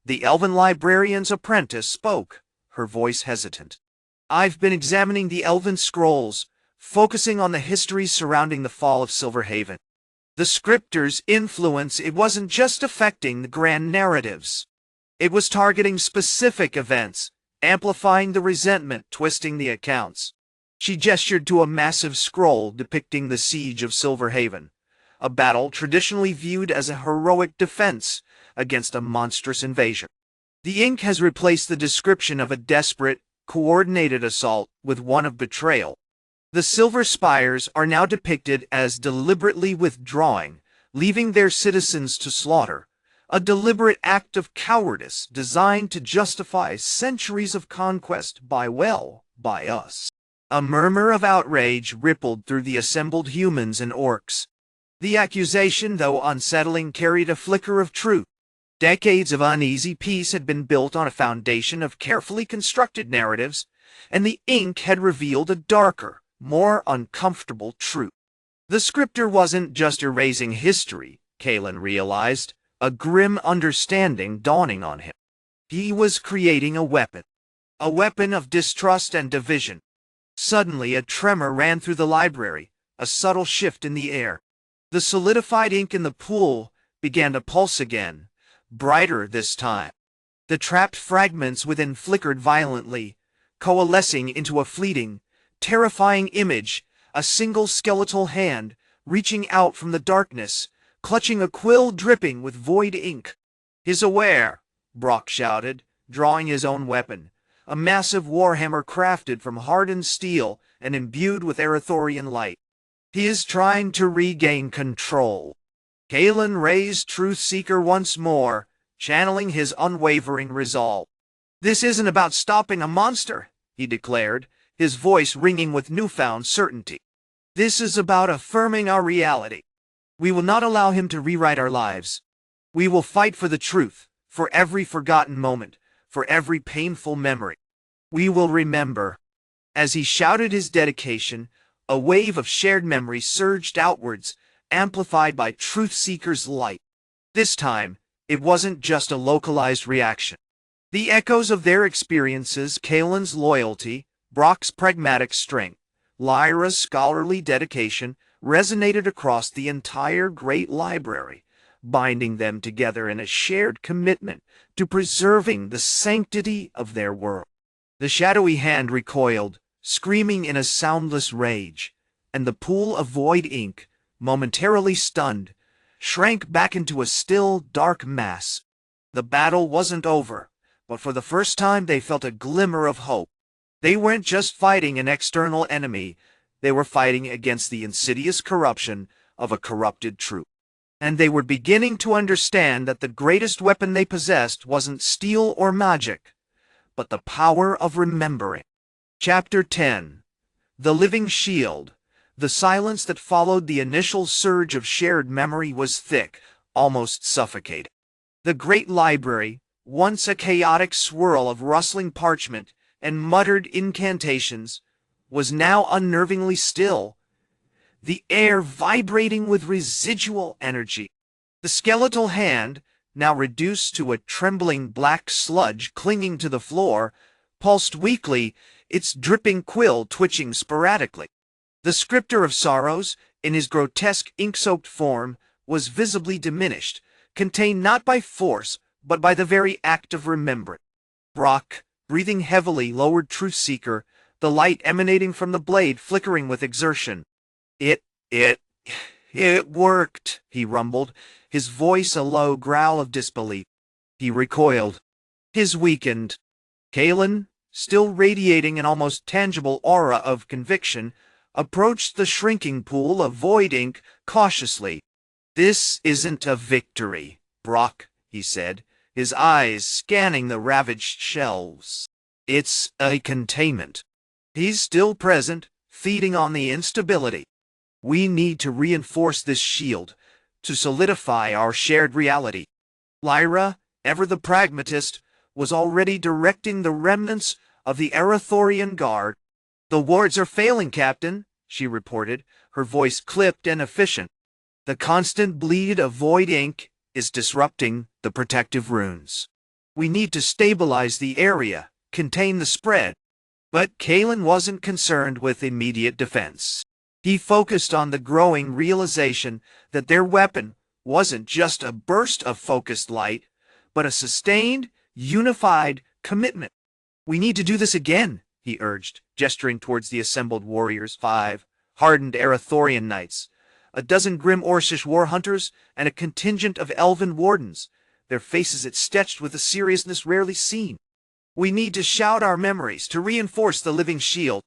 the Elven Librarian's apprentice, spoke, her voice hesitant. "I've been examining the Elven scrolls, focusing on the histories surrounding the fall of Silverhaven. The scriptor's influence, it wasn't just affecting the grand narratives. It was targeting specific events, amplifying the resentment, twisting the accounts." She gestured to a massive scroll depicting the siege of Silverhaven, a battle traditionally viewed as a heroic defense against a monstrous invasion. "The ink has replaced the description of a desperate, coordinated assault with one of betrayal. The Silver-Spires are now depicted as deliberately withdrawing, leaving their citizens to slaughter, a deliberate act of cowardice designed to justify centuries of conquest by us." A murmur of outrage rippled through the assembled humans and orcs. The accusation, though unsettling, carried a flicker of truth. Decades of uneasy peace had been built on a foundation of carefully constructed narratives, and the ink had revealed a darker, more uncomfortable truth. The scriptor wasn't just erasing history, Kalen realized, a grim understanding dawning on him. He was creating a weapon of distrust and division. Suddenly a tremor ran through the library, a subtle shift in the air. The solidified ink in the pool began to pulse again, brighter this time. The trapped fragments within flickered violently, coalescing into a fleeting, terrifying image, a single skeletal hand reaching out from the darkness, clutching a quill dripping with void ink. "He's aware," Brock shouted, drawing his own weapon, a massive warhammer crafted from hardened steel and imbued with Arathorian light. "He is trying to regain control." Kalen raised Truthseeker once more, channeling his unwavering resolve. "This isn't about stopping a monster," he declared, his voice ringing with newfound certainty. "This is about affirming our reality. We will not allow him to rewrite our lives. We will fight for the truth, for every forgotten moment, for every painful memory. We will remember." As he shouted his dedication, a wave of shared memory surged outwards, amplified by Truthseeker's light. This time, it wasn't just a localized reaction. The echoes of their experiences, Kalen's loyalty, Brock's pragmatic strength, Lyra's scholarly dedication, resonated across the entire great library, binding them together in a shared commitment to preserving the sanctity of their world. The shadowy hand recoiled, screaming in a soundless rage, and the pool of void ink, momentarily stunned, shrank back into a still, dark mass. The battle wasn't over, but for the first time they felt a glimmer of hope. They weren't just fighting an external enemy, they were fighting against the insidious corruption of a corrupted truth. And they were beginning to understand that the greatest weapon they possessed wasn't steel or magic, but the power of remembering. Chapter 10. The Living Shield. The silence that followed the initial surge of shared memory was thick, almost suffocating. The great library, once a chaotic swirl of rustling parchment and muttered incantations, was now unnervingly still, the air vibrating with residual energy. The skeletal hand, now reduced to a trembling black sludge clinging to the floor, pulsed weakly, its dripping quill twitching sporadically. The Scriptor of Sorrows, in his grotesque ink-soaked form, was visibly diminished, contained not by force, but by the very act of remembering. Brock, breathing heavily, lowered Truthseeker, the light emanating from the blade flickering with exertion. It worked," he rumbled, his voice a low growl of disbelief. He recoiled. His weakened. Kalen, still radiating an almost tangible aura of conviction, approached the shrinking pool of void ink cautiously. "This isn't a victory, Brock," he said, his eyes scanning the ravaged shelves. "It's a containment. He's still present, feeding on the instability. We need to reinforce this shield, to solidify our shared reality." Lyra, ever the pragmatist, was already directing the remnants of the Arathorian Guard. "The wards are failing, Captain," she reported, her voice clipped and efficient. "The constant bleed of void ink is disrupting the protective runes. We need to stabilize the area, contain the spread." But Kalen wasn't concerned with immediate defense. He focused on the growing realization that their weapon wasn't just a burst of focused light, but a sustained, unified commitment. "We need to do this again," he urged, gesturing towards the assembled warriors, 5 hardened Arathorian knights, a dozen grim Orcish war hunters, and a contingent of elven wardens, their faces etched with a seriousness rarely seen. "We need to shout our memories to reinforce the living shield,"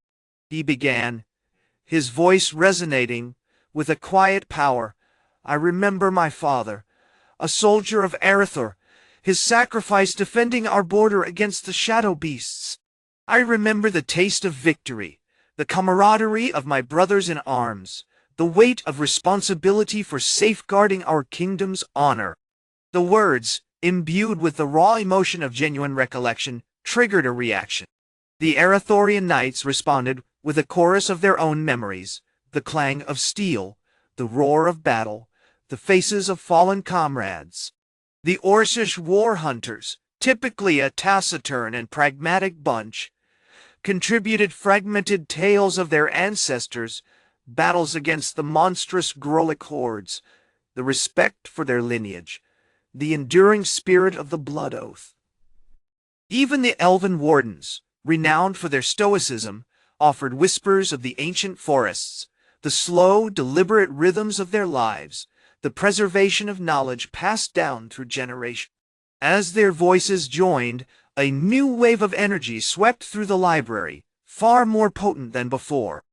he began, his voice resonating with a quiet power. "I remember my father, a soldier of Arathor, his sacrifice defending our border against the shadow beasts. I remember the taste of victory, the camaraderie of my brothers in arms, the weight of responsibility for safeguarding our kingdom's honor." The words, imbued with the raw emotion of genuine recollection, triggered a reaction. The Arathorian knights responded with a chorus of their own memories, the clang of steel, the roar of battle, the faces of fallen comrades. The Orcish war hunters, typically a taciturn and pragmatic bunch, contributed fragmented tales of their ancestors, battles against the monstrous Grolic hordes, the respect for their lineage, the enduring spirit of the blood oath. Even the elven wardens, renowned for their stoicism, offered whispers of the ancient forests, the slow, deliberate rhythms of their lives, the preservation of knowledge passed down through generations. As their voices joined, a new wave of energy swept through the library, far more potent than before.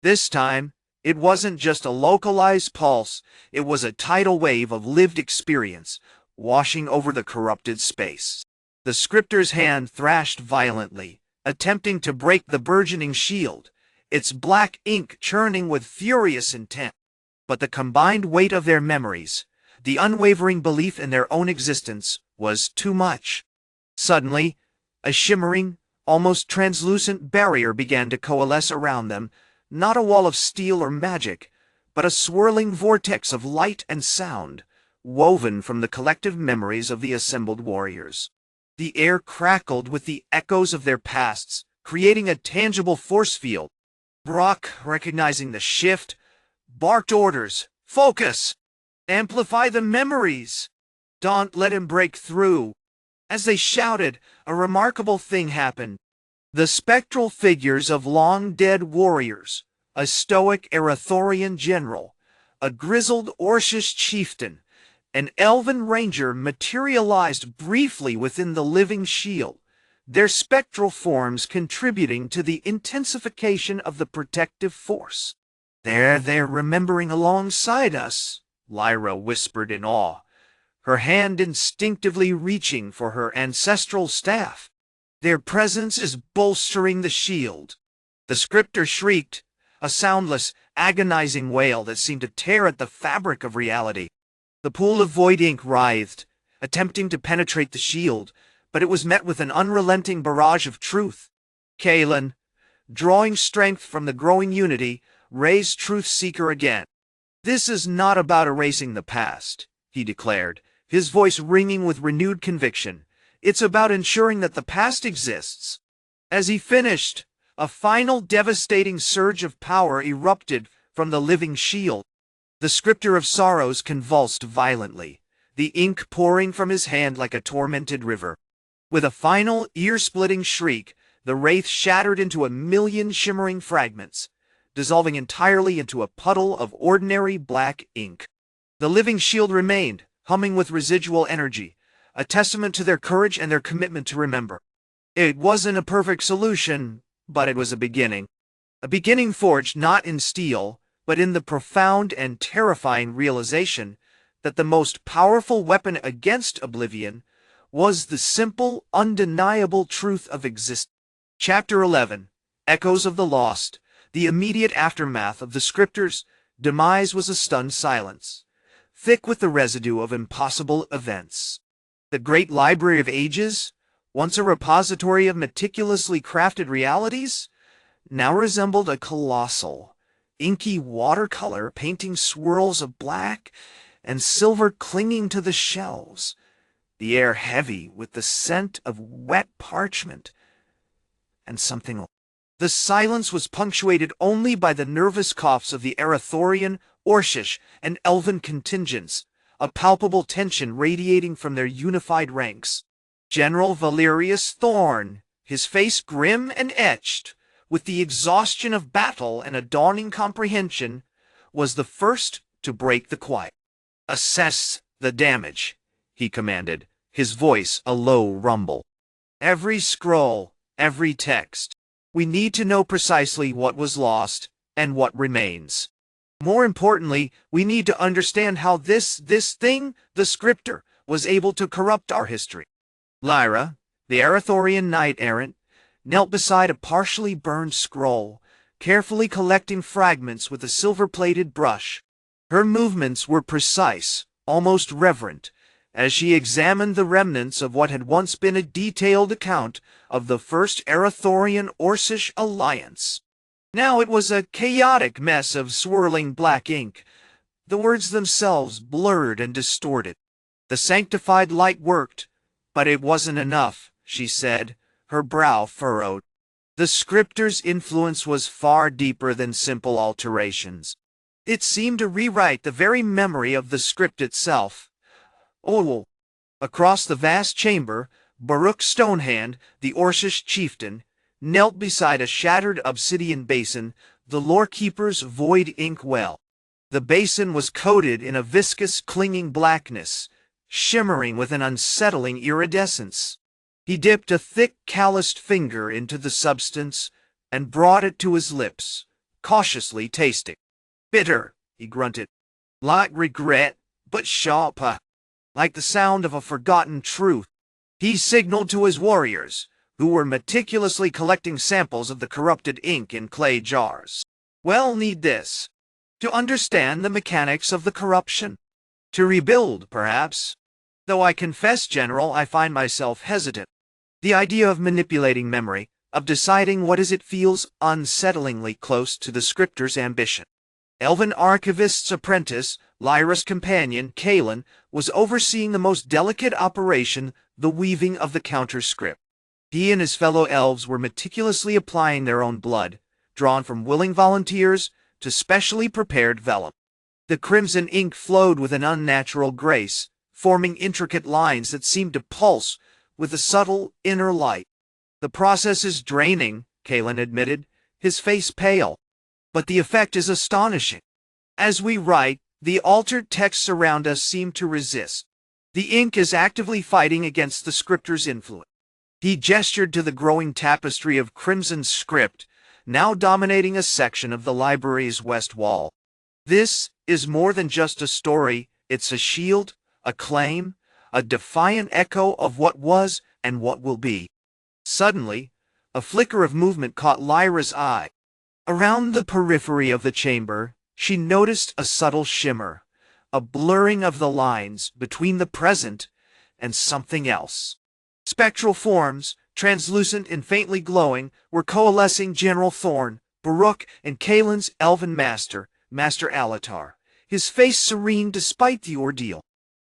This time, it wasn't just a localized pulse, it was a tidal wave of lived experience, washing over the corrupted space. The scriptor's hand thrashed violently, attempting to break the burgeoning shield, its black ink churning with furious intent. But the combined weight of their memories, the unwavering belief in their own existence, was too much. Suddenly, a shimmering, almost translucent barrier began to coalesce around them, not a wall of steel or magic, but a swirling vortex of light and sound, woven from the collective memories of the assembled warriors. The air crackled with the echoes of their pasts, creating a tangible force field. Brock, recognizing the shift, barked orders. "Focus! Amplify the memories! Don't let him break through!" As they shouted, a remarkable thing happened. The spectral figures of long-dead warriors, a stoic Arathorian general, a grizzled Orcish chieftain, an elven ranger materialized briefly within the living shield, their spectral forms contributing to the intensification of the protective force. They're remembering alongside us," Lyra whispered in awe, her hand instinctively reaching for her ancestral staff. "Their presence is bolstering the shield." The scriptor shrieked, a soundless, agonizing wail that seemed to tear at the fabric of reality. The pool of void ink writhed, attempting to penetrate the shield, but it was met with an unrelenting barrage of truth. Kalen, drawing strength from the growing unity, raised Truth Seeker again. "This is not about erasing the past," he declared, his voice ringing with renewed conviction. "It's about ensuring that the past exists." As he finished, a final devastating surge of power erupted from the living shield. The Scriptor of Sorrows convulsed violently, the ink pouring from his hand like a tormented river. With a final, ear-splitting shriek, the wraith shattered into a million shimmering fragments, dissolving entirely into a puddle of ordinary black ink. The living shield remained, humming with residual energy, a testament to their courage and their commitment to remember. It wasn't a perfect solution, but it was a beginning. A beginning forged not in steel, but in the profound and terrifying realization that the most powerful weapon against oblivion was the simple, undeniable truth of existence. Chapter 11. Echoes of the Lost. The immediate aftermath of the scriptor's demise was a stunned silence, thick with the residue of impossible events. The great Library of Ages, once a repository of meticulously crafted realities, now resembled a colossal, inky watercolor painting swirls of black and silver clinging to the shelves, the air heavy with the scent of wet parchment and something else. The silence was punctuated only by the nervous coughs of the Arathorian, Orcish, and Elven contingents, a palpable tension radiating from their unified ranks. General Valerius Thorn, his face grim and etched, with the exhaustion of battle and a dawning comprehension, was the first to break the quiet. "Assess the damage," he commanded, his voice a low rumble. "Every scroll, every text. We need to know precisely what was lost and what remains. More importantly, we need to understand how this thing, the scriptor, was able to corrupt our history." Lyra, the Arathorian knight-errant, knelt beside a partially burned scroll, carefully collecting fragments with a silver-plated brush. Her movements were precise, almost reverent, as she examined the remnants of what had once been a detailed account of the First Arathorian Orcish Alliance. Now it was a chaotic mess of swirling black ink, the words themselves blurred and distorted. The sanctified light worked, but it wasn't enough, she said, her brow furrowed. The scriptor's influence was far deeper than simple alterations. It seemed to rewrite the very memory of the script itself. Oh, across the vast chamber, Baruch Stonehand, the Orcish chieftain, knelt beside a shattered obsidian basin, the Lore-Keeper's void ink well. The basin was coated in a viscous, clinging blackness, shimmering with an unsettling iridescence. He dipped a thick, calloused finger into the substance and brought it to his lips, cautiously tasting. Bitter, he grunted. Like regret, but sharper. Like the sound of a forgotten truth. He signaled to his warriors, who were meticulously collecting samples of the corrupted ink in clay jars. Well, need this. To understand the mechanics of the corruption. To rebuild, perhaps. Though I confess, General, I find myself hesitant. The idea of manipulating memory, of deciding what is it feels unsettlingly close to the scriptor's ambition. Elven Archivist's apprentice, Lyra's companion, Kalen, was overseeing the most delicate operation, the weaving of the counter-script. He and his fellow elves were meticulously applying their own blood, drawn from willing volunteers to specially prepared vellum. The crimson ink flowed with an unnatural grace, forming intricate lines that seemed to pulse with a subtle inner light. The process is draining, Kalen admitted, his face pale. But the effect is astonishing. As we write, the altered texts around us seem to resist. The ink is actively fighting against the scriptor's influence. He gestured to the growing tapestry of crimson script, now dominating a section of the library's west wall. This is more than just a story, it's a shield, a claim, a defiant echo of what was and what will be. Suddenly, a flicker of movement caught Lyra's eye. Around the periphery of the chamber, she noticed a subtle shimmer, a blurring of the lines between the present and something else. Spectral forms, translucent and faintly glowing, were coalescing. General Thorn, Baruch, and Kalen's elven master, Master Alatar, his face serene despite the ordeal.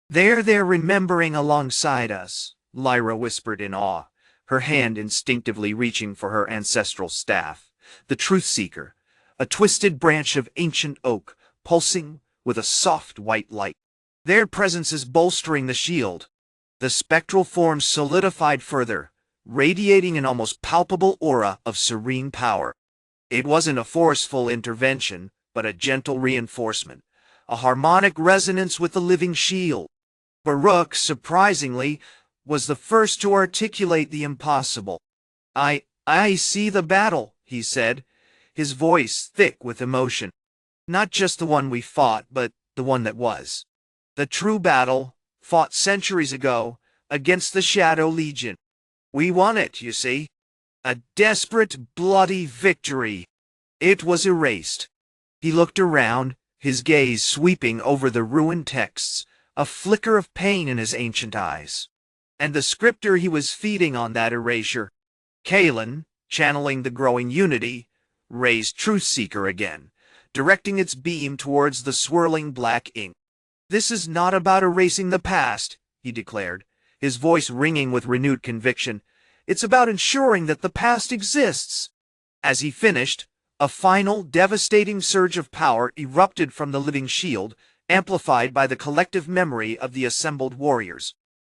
They're remembering alongside us, Lyra whispered in awe, her hand instinctively reaching for her ancestral staff. The Truth Seeker, a twisted branch of ancient oak, pulsing with a soft white light. Their presence is bolstering the shield. The spectral forms solidified further, radiating an almost palpable aura of serene power. It wasn't a forceful intervention, but a gentle reinforcement, a harmonic resonance with the living shield. Baruch, surprisingly, was the first to articulate the impossible. I see the battle, he said, his voice thick with emotion. Not just the one we fought, but the one that was. The true battle, fought centuries ago, against the Shadow Legion. We won it, you see. A desperate, bloody victory. It was erased. He looked around, his gaze sweeping over the ruined texts, a flicker of pain in his ancient eyes. And the scriptor he was feeding on that erasure. Kalen, channeling the growing unity, raised Truth Seeker again, directing its beam towards the swirling black ink. This is not about erasing the past, he declared, his voice ringing with renewed conviction. It's about ensuring that the past exists. As he finished, a final, devastating surge of power erupted from the living shield, amplified by the collective memory of the assembled warriors.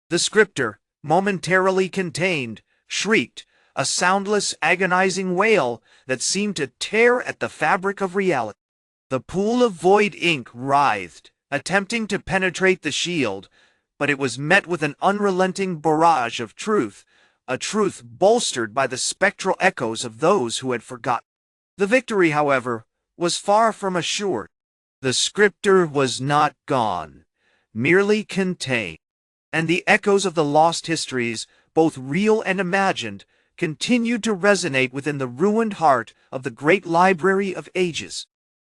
The scriptor, momentarily contained, shrieked, a soundless, agonizing wail that seemed to tear at the fabric of reality. The pool of void ink writhed, attempting to penetrate the shield, but it was met with an unrelenting barrage of truth, a truth bolstered by the spectral echoes of those who had forgotten. The victory, however, was far from assured. The scriptor was not gone, merely contained, and the echoes of the lost histories, both real and imagined, continued to resonate within the ruined heart of the great Library of Ages.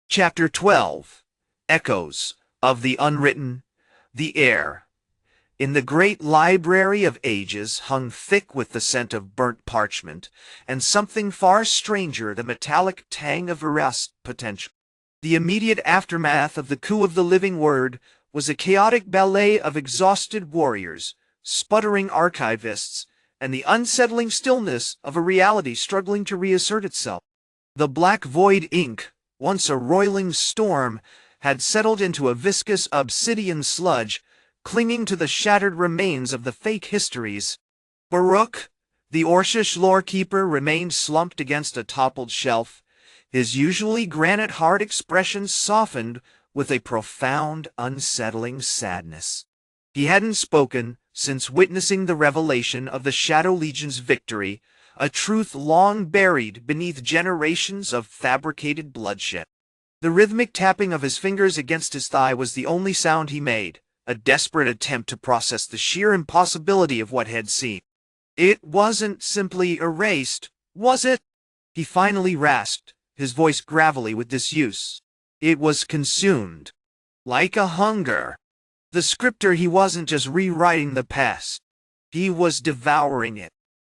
Chapter 12. Echoes of the Unwritten, the Air. In the great Library of Ages, hung thick with the scent of burnt parchment, and something far stranger, the metallic tang of Erasure potential. The immediate aftermath of the coup of the living word was a chaotic ballet of exhausted warriors, sputtering archivists, and the unsettling stillness of a reality struggling to reassert itself. The black void ink, once a roiling storm, had settled into a viscous obsidian sludge, clinging to the shattered remains of the fake histories. Baruch, the Orcish Lore-Keeper, remained slumped against a toppled shelf, his usually granite-hard expression softened with a profound, unsettling sadness. He hadn't spoken since witnessing the revelation of the Shadow Legion's victory, a truth long buried beneath generations of fabricated bloodshed. The rhythmic tapping of his fingers against his thigh was the only sound he made, a desperate attempt to process the sheer impossibility of what he had seen. It wasn't simply erased, was it? He finally rasped, his voice gravelly with disuse. It was consumed. Like a hunger. The scriptor, he wasn't just rewriting the past. He was devouring it.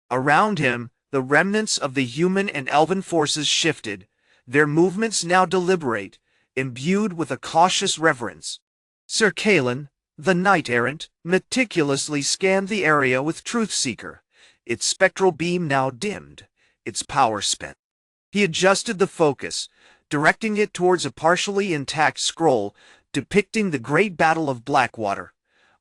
Around him, the remnants of the human and elven forces shifted, their movements now deliberate, imbued with a cautious reverence. Sir Kalen, the knight-errant, meticulously scanned the area with Truthseeker, its spectral beam now dimmed, its power spent. He adjusted the focus, directing it towards a partially intact scroll depicting the Great Battle of Blackwater,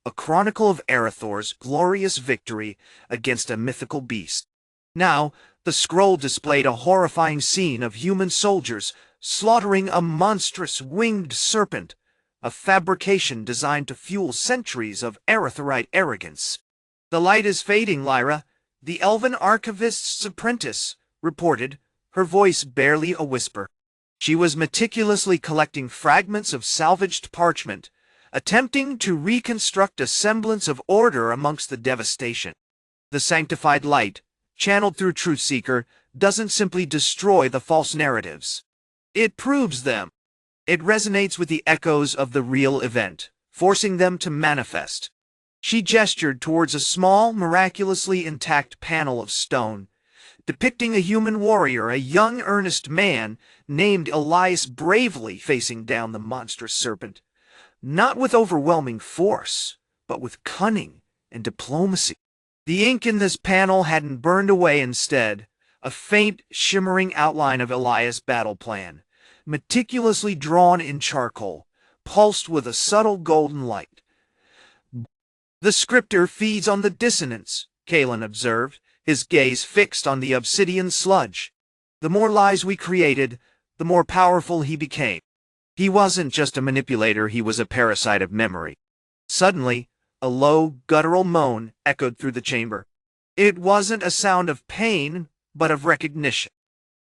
a chronicle of Arathor's glorious victory against a mythical beast. Now, the scroll displayed a horrifying scene of human soldiers slaughtering a monstrous winged serpent, a fabrication designed to fuel centuries of Arathorite arrogance. "The light is fading, Lyra," the Elven Archivist's apprentice reported, her voice barely a whisper. She was meticulously collecting fragments of salvaged parchment, attempting to reconstruct a semblance of order amongst the devastation. The sanctified light, channeled through Truthseeker, doesn't simply destroy the false narratives. It proves them. It resonates with the echoes of the real event, forcing them to manifest. She gestured towards a small, miraculously intact panel of stone, depicting a human warrior, a young, earnest man named Elias, bravely facing down the monstrous serpent, not with overwhelming force, but with cunning and diplomacy. The ink in this panel hadn't burned away. Instead, a faint, shimmering outline of Elias' battle plan, meticulously drawn in charcoal, pulsed with a subtle golden light. "The scriptor feeds on the dissonance," Kalen observed, his gaze fixed on the obsidian sludge. "The more lies we created, the more powerful he became." He wasn't just a manipulator, he was a parasite of memory. Suddenly, a low, guttural moan echoed through the chamber. It wasn't a sound of pain, but of recognition.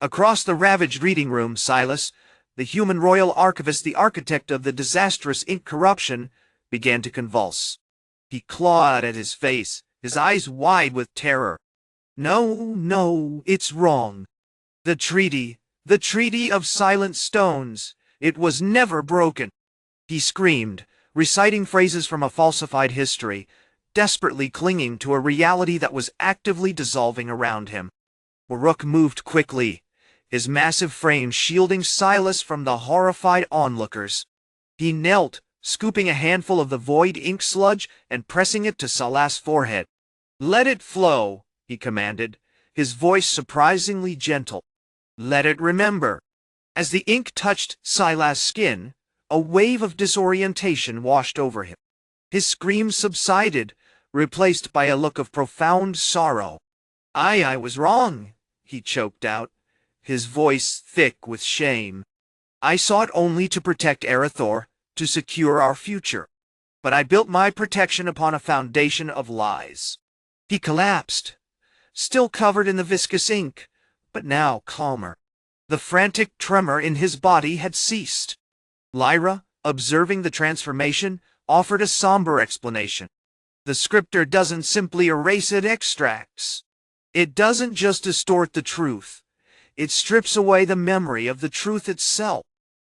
Across the ravaged reading room, Silas, the Human Royal Archivist, the architect of the disastrous ink corruption, began to convulse. He clawed at his face, his eyes wide with terror. No, it's wrong. The treaty of silent stones, it was never broken." He screamed, reciting phrases from a falsified history, desperately clinging to a reality that was actively dissolving around him. Baruch moved quickly, his massive frame shielding Silas from the horrified onlookers. He knelt, scooping a handful of the void ink sludge and pressing it to Salas' forehead. "Let it flow," he commanded, his voice surprisingly gentle. "Let it remember." As the ink touched Silas' skin, a wave of disorientation washed over him. His screams subsided, replaced by a look of profound sorrow. I was wrong," he choked out, his voice thick with shame. "I sought only to protect Arathor, to secure our future. But I built my protection upon a foundation of lies." He collapsed, still covered in the viscous ink, but now calmer. The frantic tremor in his body had ceased. Lyra, observing the transformation, offered a somber explanation. "The scriptor doesn't simply erase, it extracts. It doesn't just distort the truth. It strips away the memory of the truth itself.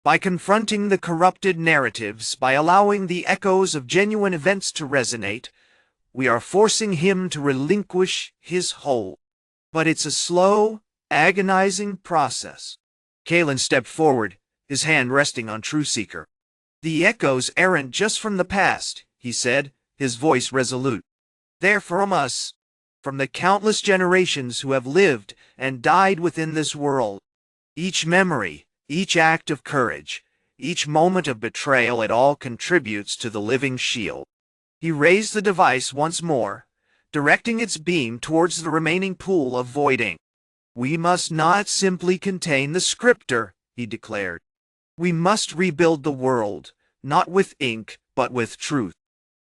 By confronting the corrupted narratives, by allowing the echoes of genuine events to resonate, we are forcing him to relinquish his hold. But it's a slow, agonizing process." Kalen stepped forward, his hand resting on Truthseeker. "The echoes aren't just from the past," he said, his voice resolute. "They're from us. from the countless generations who have lived and died within this world. Each memory, each act of courage, each moment of betrayal, it all contributes to the living shield. He raised the device once more, directing its beam towards the remaining pool of void ink. "We must not simply contain the Scriptor," he declared. "We must rebuild the world, not with ink, but with truth."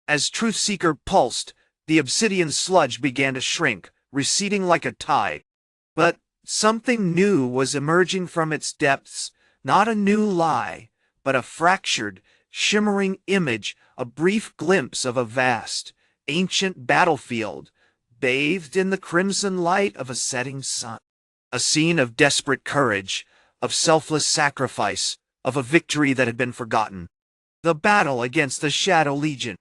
As Truthseeker pulsed, the obsidian sludge began to shrink, receding like a tide. But something new was emerging from its depths, not a new lie, but a fractured, shimmering image, a brief glimpse of a vast, ancient battlefield, bathed in the crimson light of a setting sun. A scene of desperate courage, of selfless sacrifice, of a victory that had been forgotten. The battle against the Shadow Legion.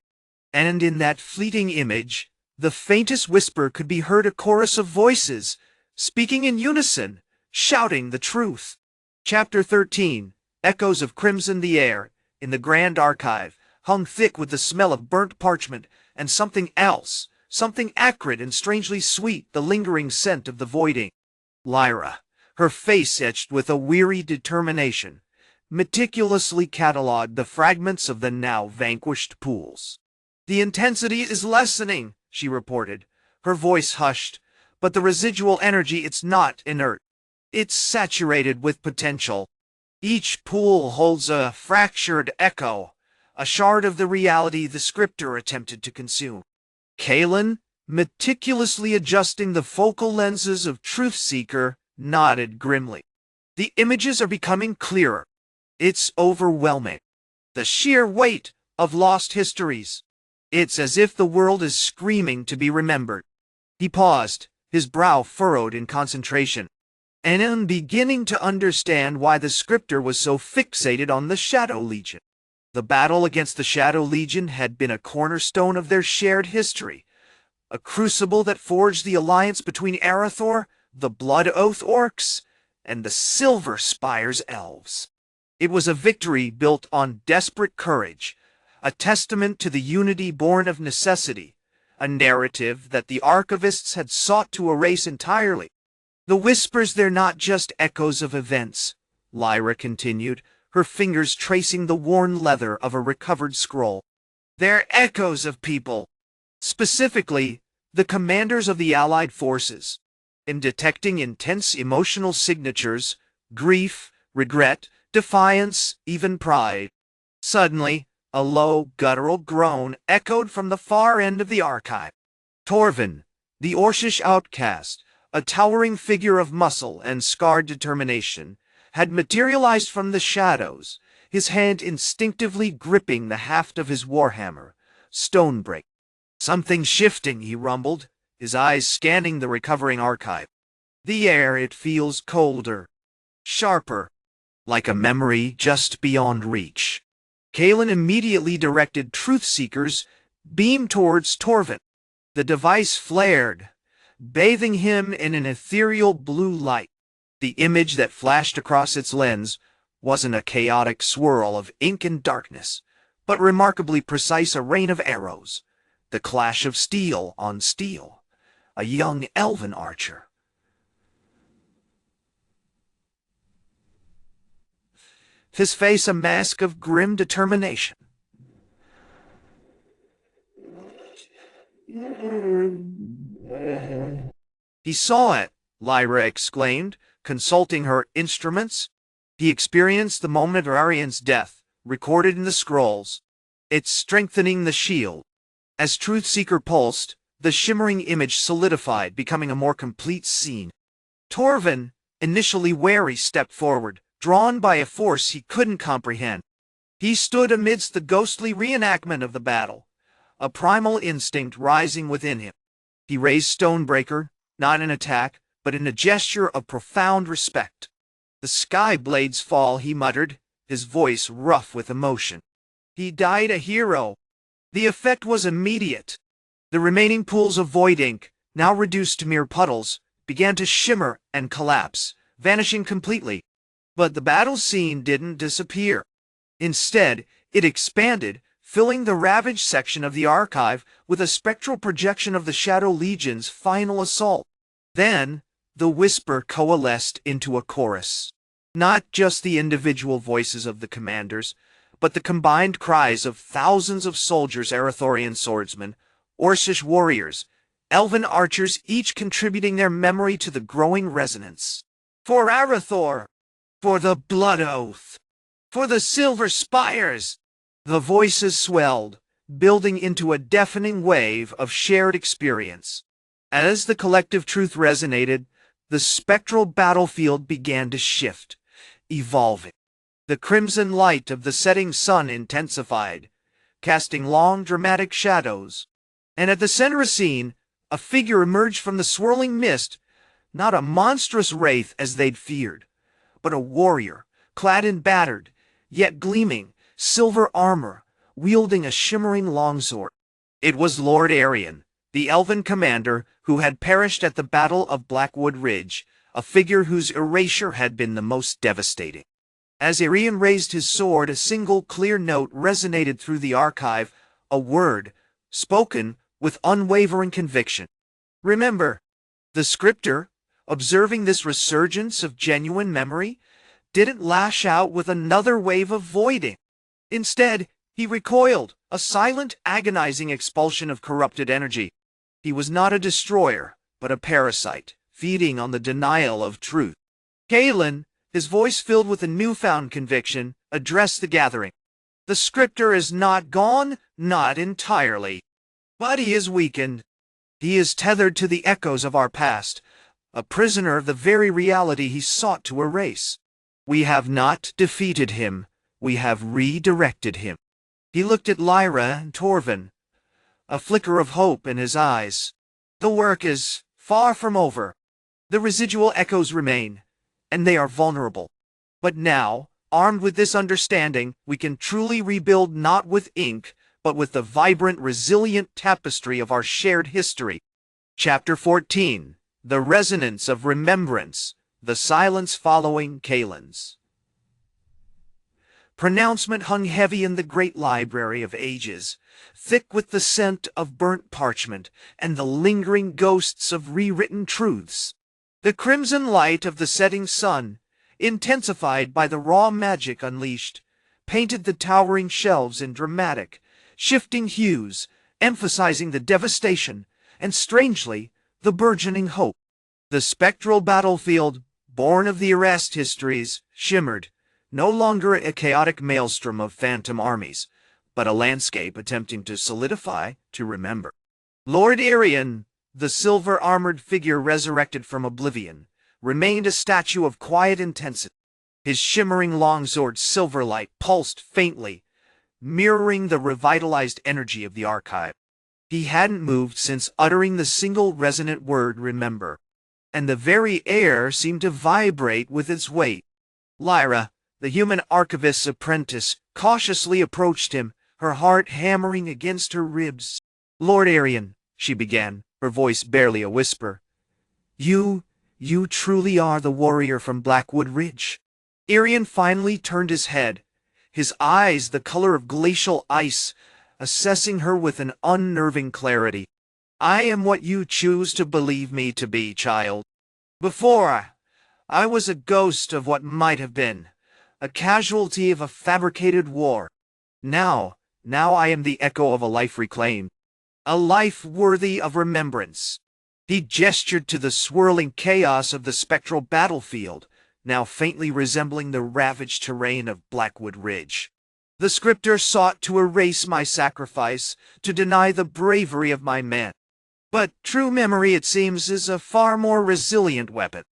And in that fleeting image, the faintest whisper could be heard, a chorus of voices, speaking in unison, shouting the truth. Chapter 13, Echoes of Crimson. The air, in the Grand Archive, hung thick with the smell of burnt parchment and something else, something acrid and strangely sweet, the lingering scent of the void ink. Lyra, her face etched with a weary determination, meticulously catalogued the fragments of the now vanquished pools. "The intensity is lessening," she reported, her voice hushed, "but the residual energy, it's not inert. It's saturated with potential. Each pool holds a fractured echo, a shard of the reality the Scriptor attempted to consume." Kalen, meticulously adjusting the focal lenses of Truthseeker, nodded grimly. "The images are becoming clearer. It's overwhelming. The sheer weight of lost histories. It's as if the world is screaming to be remembered." He paused, his brow furrowed in concentration. And I'm beginning to understand why the Scriptor was so fixated on the Shadow Legion. The battle against the Shadow Legion had been a cornerstone of their shared history, a crucible that forged the alliance between Arathor, the Blood-Oath Orcs, and the Silver-Spires Elves. It was a victory built on desperate courage, a testament to the unity born of necessity, a narrative that the Archivists had sought to erase entirely. "The whispers, they're not just echoes of events," Lyra continued, her fingers tracing the worn leather of a recovered scroll. "They're echoes of people, specifically the commanders of the Allied forces. In detecting intense emotional signatures, grief, regret, defiance, even pride." Suddenly, a low, guttural groan echoed from the far end of the archive. Torvin, the Orcish outcast, a towering figure of muscle and scarred determination, had materialized from the shadows, his hand instinctively gripping the haft of his warhammer, Stonebreak. "Something's shifting," he rumbled, his eyes scanning the recovering archive. "The air, it feels colder, sharper, like a memory just beyond reach." Kalen immediately directed Truthseeker's beam towards Torvin. The device flared, bathing him in an ethereal blue light. The image that flashed across its lens wasn't a chaotic swirl of ink and darkness, but remarkably precise, a rain of arrows, the clash of steel on steel, a young elven archer. His face a mask of grim determination. "He saw it," Lyra exclaimed, consulting her instruments. "He experienced the moment of Arian's death, recorded in the scrolls. It's strengthening the shield." As Truthseeker pulsed, the shimmering image solidified, becoming a more complete scene. Torvin, initially wary, stepped forward, drawn by a force he couldn't comprehend. He stood amidst the ghostly reenactment of the battle, a primal instinct rising within him. He raised Stonebreaker, not in attack, but in a gesture of profound respect. "The sky blades fall," he muttered, his voice rough with emotion. "He died a hero." The effect was immediate. The remaining pools of void ink, now reduced to mere puddles, began to shimmer and collapse, vanishing completely. But the battle scene didn't disappear. Instead, it expanded, filling the ravaged section of the archive with a spectral projection of the Shadow Legion's final assault. Then, the whisper coalesced into a chorus. Not just the individual voices of the commanders, but the combined cries of thousands of soldiers, Arathorian swordsmen, Orcish warriors, Elven archers, each contributing their memory to the growing resonance. For Arathor! For the Blood-Oath! For the Silver-Spires! The voices swelled, building into a deafening wave of shared experience. As the collective truth resonated, the spectral battlefield began to shift, evolving. The crimson light of the setting sun intensified, casting long, dramatic shadows. And at the center of the scene, a figure emerged from the swirling mist, not a monstrous wraith as they'd feared, but a warrior, clad in battered, yet gleaming, silver armor, wielding a shimmering longsword. It was Lord Arian, the elven commander who had perished at the Battle of Blackwood Ridge, a figure whose erasure had been the most devastating. As Arian raised his sword, a single clear note resonated through the archive, a word, spoken with unwavering conviction. Remember, the Scriptor, observing this resurgence of genuine memory, didn't lash out with another wave of voiding. Instead, he recoiled, a silent, agonizing expulsion of corrupted energy. He was not a destroyer, but a parasite, feeding on the denial of truth. Kalen, his voice filled with a newfound conviction, addressed the gathering. The Scriptor is not gone, not entirely. But he is weakened. He is tethered to the echoes of our past, a prisoner of the very reality he sought to erase. We have not defeated him, we have redirected him. He looked at Lyra and Torvin, a flicker of hope in his eyes. The work is far from over. The residual echoes remain, and they are vulnerable. But now, armed with this understanding, we can truly rebuild not with ink, but with the vibrant, resilient tapestry of our shared history. Chapter 14. The Resonance of Remembrance. The Silence Following Kalen's pronouncement hung heavy in the great library of ages, thick with the scent of burnt parchment and the lingering ghosts of rewritten truths. The crimson light of the setting sun, intensified by the raw magic unleashed, painted the towering shelves in dramatic, shifting hues, emphasizing the devastation and, strangely, the burgeoning hope. The spectral battlefield, born of the erased histories, shimmered, no longer a chaotic maelstrom of phantom armies, but a landscape attempting to solidify, to remember. Lord Arian, the silver-armored figure resurrected from oblivion, remained a statue of quiet intensity. His shimmering longsword silverlight pulsed faintly, mirroring the revitalized energy of the archive. He hadn't moved since uttering the single resonant word, remember, and the very air seemed to vibrate with its weight. Lyra, the Human Archivist's apprentice, cautiously approached him, her heart hammering against her ribs. "Lord Arian," she began, her voice barely a whisper, You truly are the warrior from Blackwood Ridge." Arian finally turned his head, his eyes the color of glacial ice, assessing her with an unnerving clarity. "I am what you choose to believe me to be, child. Before, I was a ghost of what might have been, a casualty of a fabricated war. Now I am the echo of a life reclaimed, a life worthy of remembrance." He gestured to the swirling chaos of the spectral battlefield, now faintly resembling the ravaged terrain of Blackwood Ridge. "The Scriptor sought to erase my sacrifice, to deny the bravery of my men. But true memory, it seems, is a far more resilient weapon."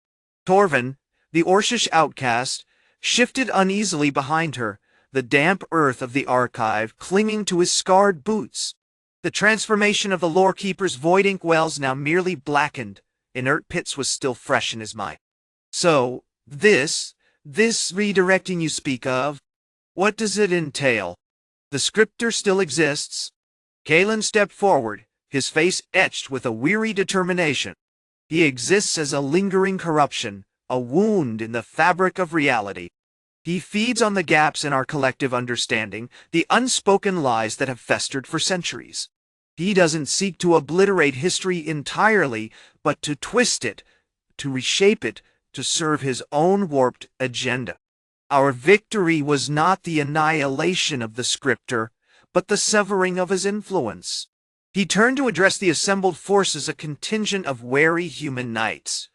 Torvin, the Orcish outcast, shifted uneasily behind her, the damp earth of the archive clinging to his scarred boots. The transformation of the Lore-Keeper's void ink wells now merely blackened, inert pits was still fresh in his mind. "So, this redirecting you speak of, what does it entail? The Scriptor still exists?" Kalen stepped forward, his face etched with a weary determination. "He exists as a lingering corruption, a wound in the fabric of reality. He feeds on the gaps in our collective understanding, the unspoken lies that have festered for centuries. He doesn't seek to obliterate history entirely, but to twist it, to reshape it, to serve his own warped agenda. Our victory was not the annihilation of the Scriptor, but the severing of his influence. He turned to address the assembled forces, a contingent of wary human knights,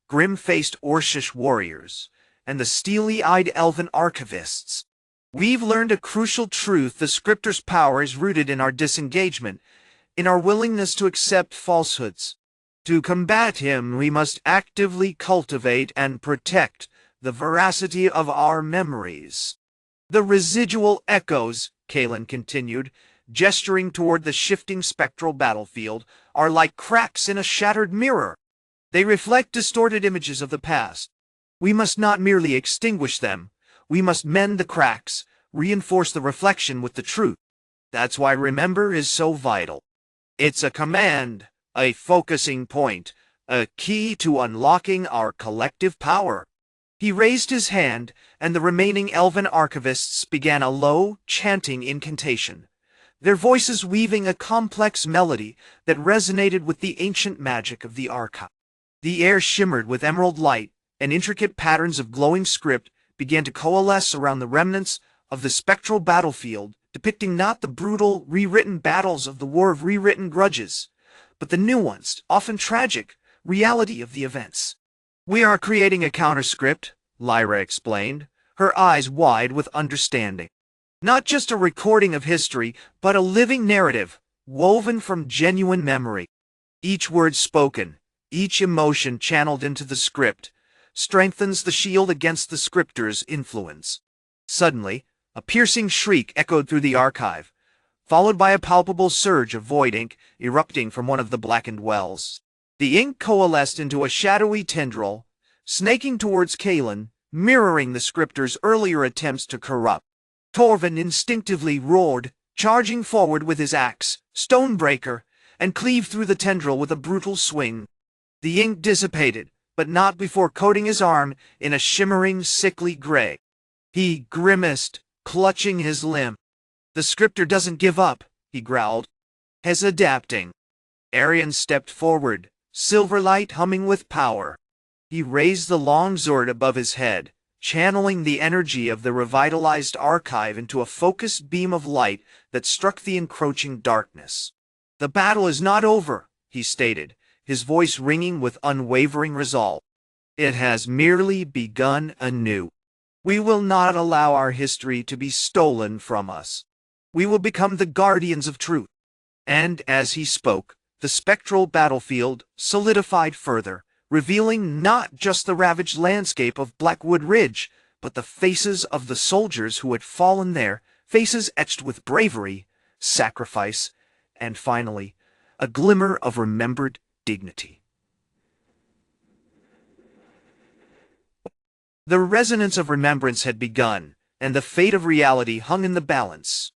grim-faced Orcish warriors, and the steely-eyed Elven Archivists. We've learned a crucial truth: the Scriptor's power is rooted in our disengagement, in our willingness to accept falsehoods. To combat him, we must actively cultivate and protect the veracity of our memories. The residual echoes, Kalen continued, gesturing toward the shifting spectral battlefield, are like cracks in a shattered mirror. They reflect distorted images of the past. We must not merely extinguish them. We must mend the cracks, reinforce the reflection with the truth. That's why remember is so vital. It's a command, a focusing point, a key to unlocking our collective power. He raised his hand, and the remaining Elven Archivists began a low, chanting incantation, their voices weaving a complex melody that resonated with the ancient magic of the archive. The air shimmered with emerald light, and intricate patterns of glowing script began to coalesce around the remnants of the spectral battlefield, depicting not the brutal, rewritten battles of the War of Rewritten Grudges, but the nuanced, often tragic, reality of the events. "We are creating a counterscript," Lyra explained, her eyes wide with understanding. "Not just a recording of history, but a living narrative, woven from genuine memory. Each word spoken, each emotion channeled into the script, strengthens the shield against the Scriptor's influence." Suddenly, a piercing shriek echoed through the archive, followed by a palpable surge of void ink erupting from one of the blackened wells. The ink coalesced into a shadowy tendril, snaking towards Kalen, mirroring the Scriptor's earlier attempts to corrupt. Torvin instinctively roared, charging forward with his axe, Stonebreaker, and cleaved through the tendril with a brutal swing. The ink dissipated, but not before coating his arm in a shimmering, sickly gray. He grimaced, clutching his limb. "The Scriptor doesn't give up," he growled. "He's adapting." Arian stepped forward, silverlight humming with power. He raised the long sword above his head, channeling the energy of the revitalized archive into a focused beam of light that struck the encroaching darkness. "The battle is not over," he stated, his voice ringing with unwavering resolve. "It has merely begun anew. We will not allow our history to be stolen from us. We will become the guardians of truth." And as he spoke, the spectral battlefield solidified further, revealing not just the ravaged landscape of Blackwood Ridge, but the faces of the soldiers who had fallen there, faces etched with bravery, sacrifice, and finally, a glimmer of remembered dignity. The resonance of remembrance had begun, and the fate of reality hung in the balance.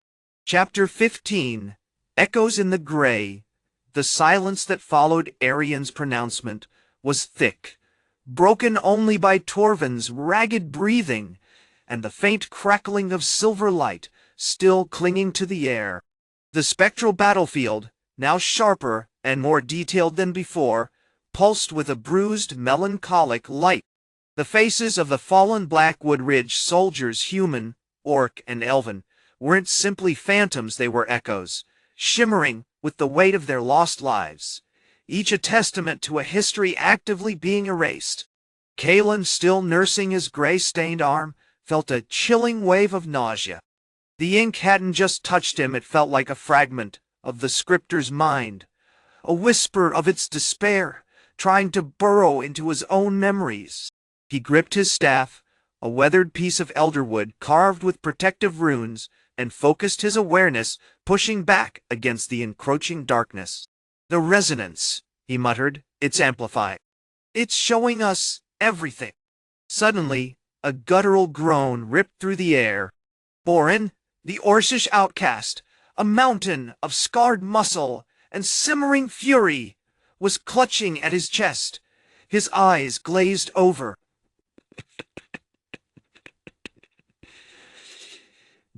Chapter 15, Echoes in the Gray. The silence that followed Arian's pronouncement was thick, broken only by Torvin's ragged breathing and the faint crackling of silver light still clinging to the air. The spectral battlefield, now sharper and more detailed than before, pulsed with a bruised, melancholic light. The faces of the fallen Blackwood Ridge soldiers, human, orc, and elven, weren't simply phantoms, they were echoes, shimmering with the weight of their lost lives, each a testament to a history actively being erased. Kalen, still nursing his gray-stained arm, felt a chilling wave of nausea. The ink hadn't just touched him, it felt like a fragment of the Scriptor's mind, a whisper of its despair, trying to burrow into his own memories. He gripped his staff, a weathered piece of elderwood carved with protective runes, and focused his awareness, pushing back against the encroaching darkness. "The resonance," he muttered, "it's amplified. It's showing us everything." Suddenly, a guttural groan ripped through the air. Borin, the Orcish outcast, a mountain of scarred muscle and simmering fury, was clutching at his chest, his eyes glazed over.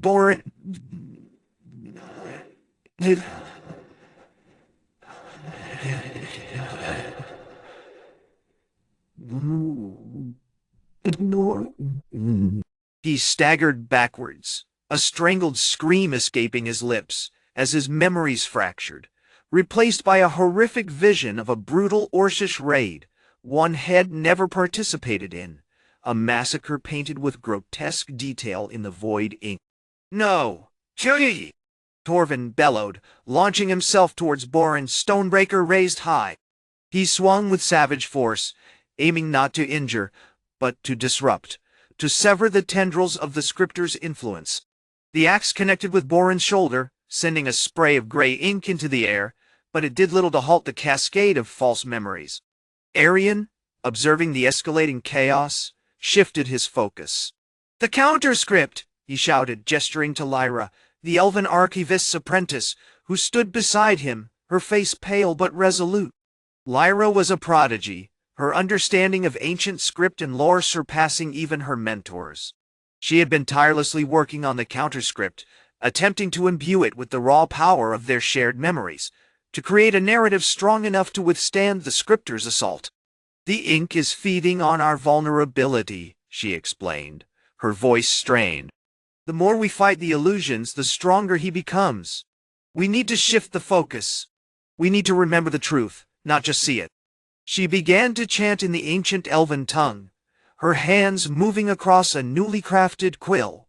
Borin. He staggered backwards, a strangled scream escaping his lips as his memories fractured, replaced by a horrific vision of a brutal Orcish raid one had never participated in, a massacre painted with grotesque detail in the void ink. "No! Kill ye!" Torvin bellowed, launching himself towards Borin, Stonebreaker raised high. He swung with savage force, aiming not to injure, but to disrupt, to sever the tendrils of the Scriptor's influence. The axe connected with Borin's shoulder, sending a spray of gray ink into the air, but it did little to halt the cascade of false memories. Arian, observing the escalating chaos, shifted his focus. "The counterscript!" he shouted, gesturing to Lyra, the Elven Archivist's apprentice, who stood beside him, her face pale but resolute. Lyra was a prodigy, her understanding of ancient script and lore surpassing even her mentors. She had been tirelessly working on the counterscript, attempting to imbue it with the raw power of their shared memories, to create a narrative strong enough to withstand the Scriptor's assault. "The ink is feeding on our vulnerability," she explained, her voice strained. "The more we fight the illusions, the stronger he becomes. We need to shift the focus. We need to remember the truth, not just see it." She began to chant in the ancient elven tongue, her hands moving across a newly crafted quill,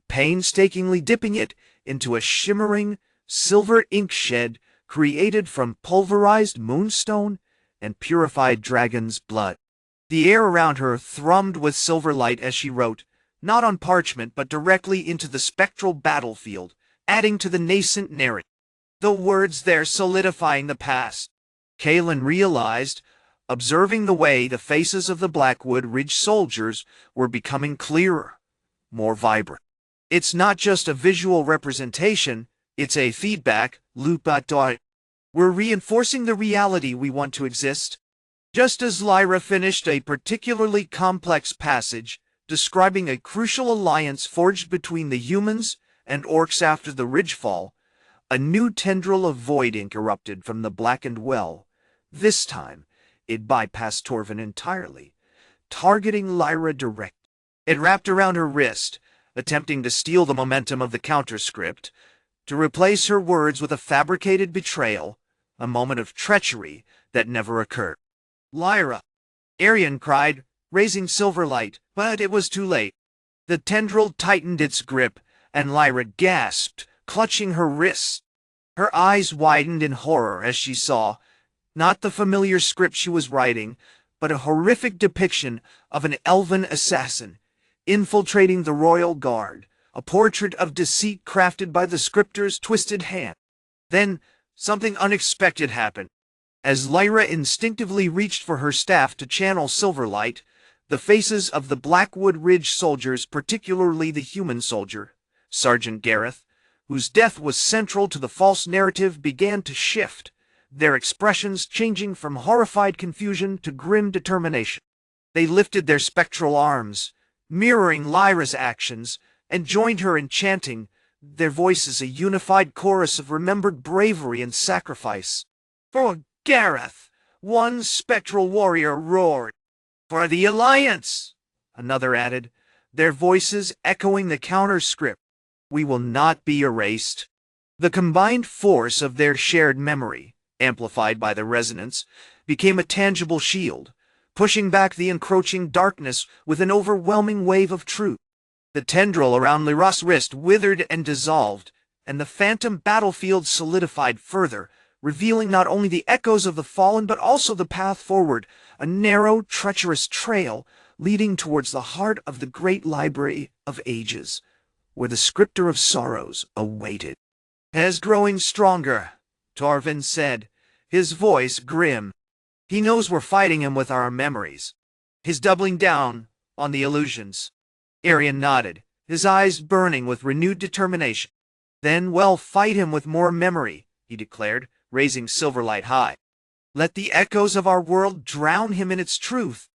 painstakingly dipping it into a shimmering, silver ink shed created from pulverized moonstone and purified dragon's blood. The air around her thrummed with silver light as she wrote, not on parchment but directly into the spectral battlefield, adding to the nascent narrative. The words there solidifying the past. Kaelin realized, observing the way the faces of the Blackwood Ridge soldiers were becoming clearer, more vibrant. It's not just a visual representation, it's a feedback loop. We're reinforcing the reality we want to exist. Just as Lyra finished a particularly complex passage describing a crucial alliance forged between the humans and orcs after the Ridgefall, a new tendril of void ink erupted from the blackened well. This time, it bypassed Torvin entirely, targeting Lyra direct. It wrapped around her wrist, attempting to steal the momentum of the counterscript, to replace her words with a fabricated betrayal, a moment of treachery that never occurred. "Lyra!" Arian cried, raising Silverlight, but it was too late. The tendril tightened its grip, and Lyra gasped, clutching her wrists. Her eyes widened in horror as she saw, not the familiar script she was writing, but a horrific depiction of an elven assassin infiltrating the royal guard, a portrait of deceit crafted by the Scriptor's twisted hand. Then, something unexpected happened. As Lyra instinctively reached for her staff to channel Silverlight, the faces of the Blackwood Ridge soldiers, particularly the human soldier, Sergeant Gareth, whose death was central to the false narrative, began to shift, their expressions changing from horrified confusion to grim determination. They lifted their spectral arms, mirroring Lyra's actions, and joined her in chanting, their voices a unified chorus of remembered bravery and sacrifice. "For Gareth!" one spectral warrior roared. "For the Alliance!" another added, their voices echoing the counterscript. "We will not be erased." The combined force of their shared memory, amplified by the resonance, became a tangible shield, pushing back the encroaching darkness with an overwhelming wave of truth. The tendril around Lyra's wrist withered and dissolved, and the phantom battlefield solidified further, revealing not only the echoes of the fallen but also the path forward, a narrow, treacherous trail leading towards the heart of the great library of ages, where the Scriptor of Sorrows awaited. "As growing stronger," Torvin said, his voice grim. "He knows we're fighting him with our memories. He's doubling down on the illusions." Arian nodded, his eyes burning with renewed determination. "Then we'll fight him with more memory," he declared, raising Silverlight high. "Let the echoes of our world drown him in its truth.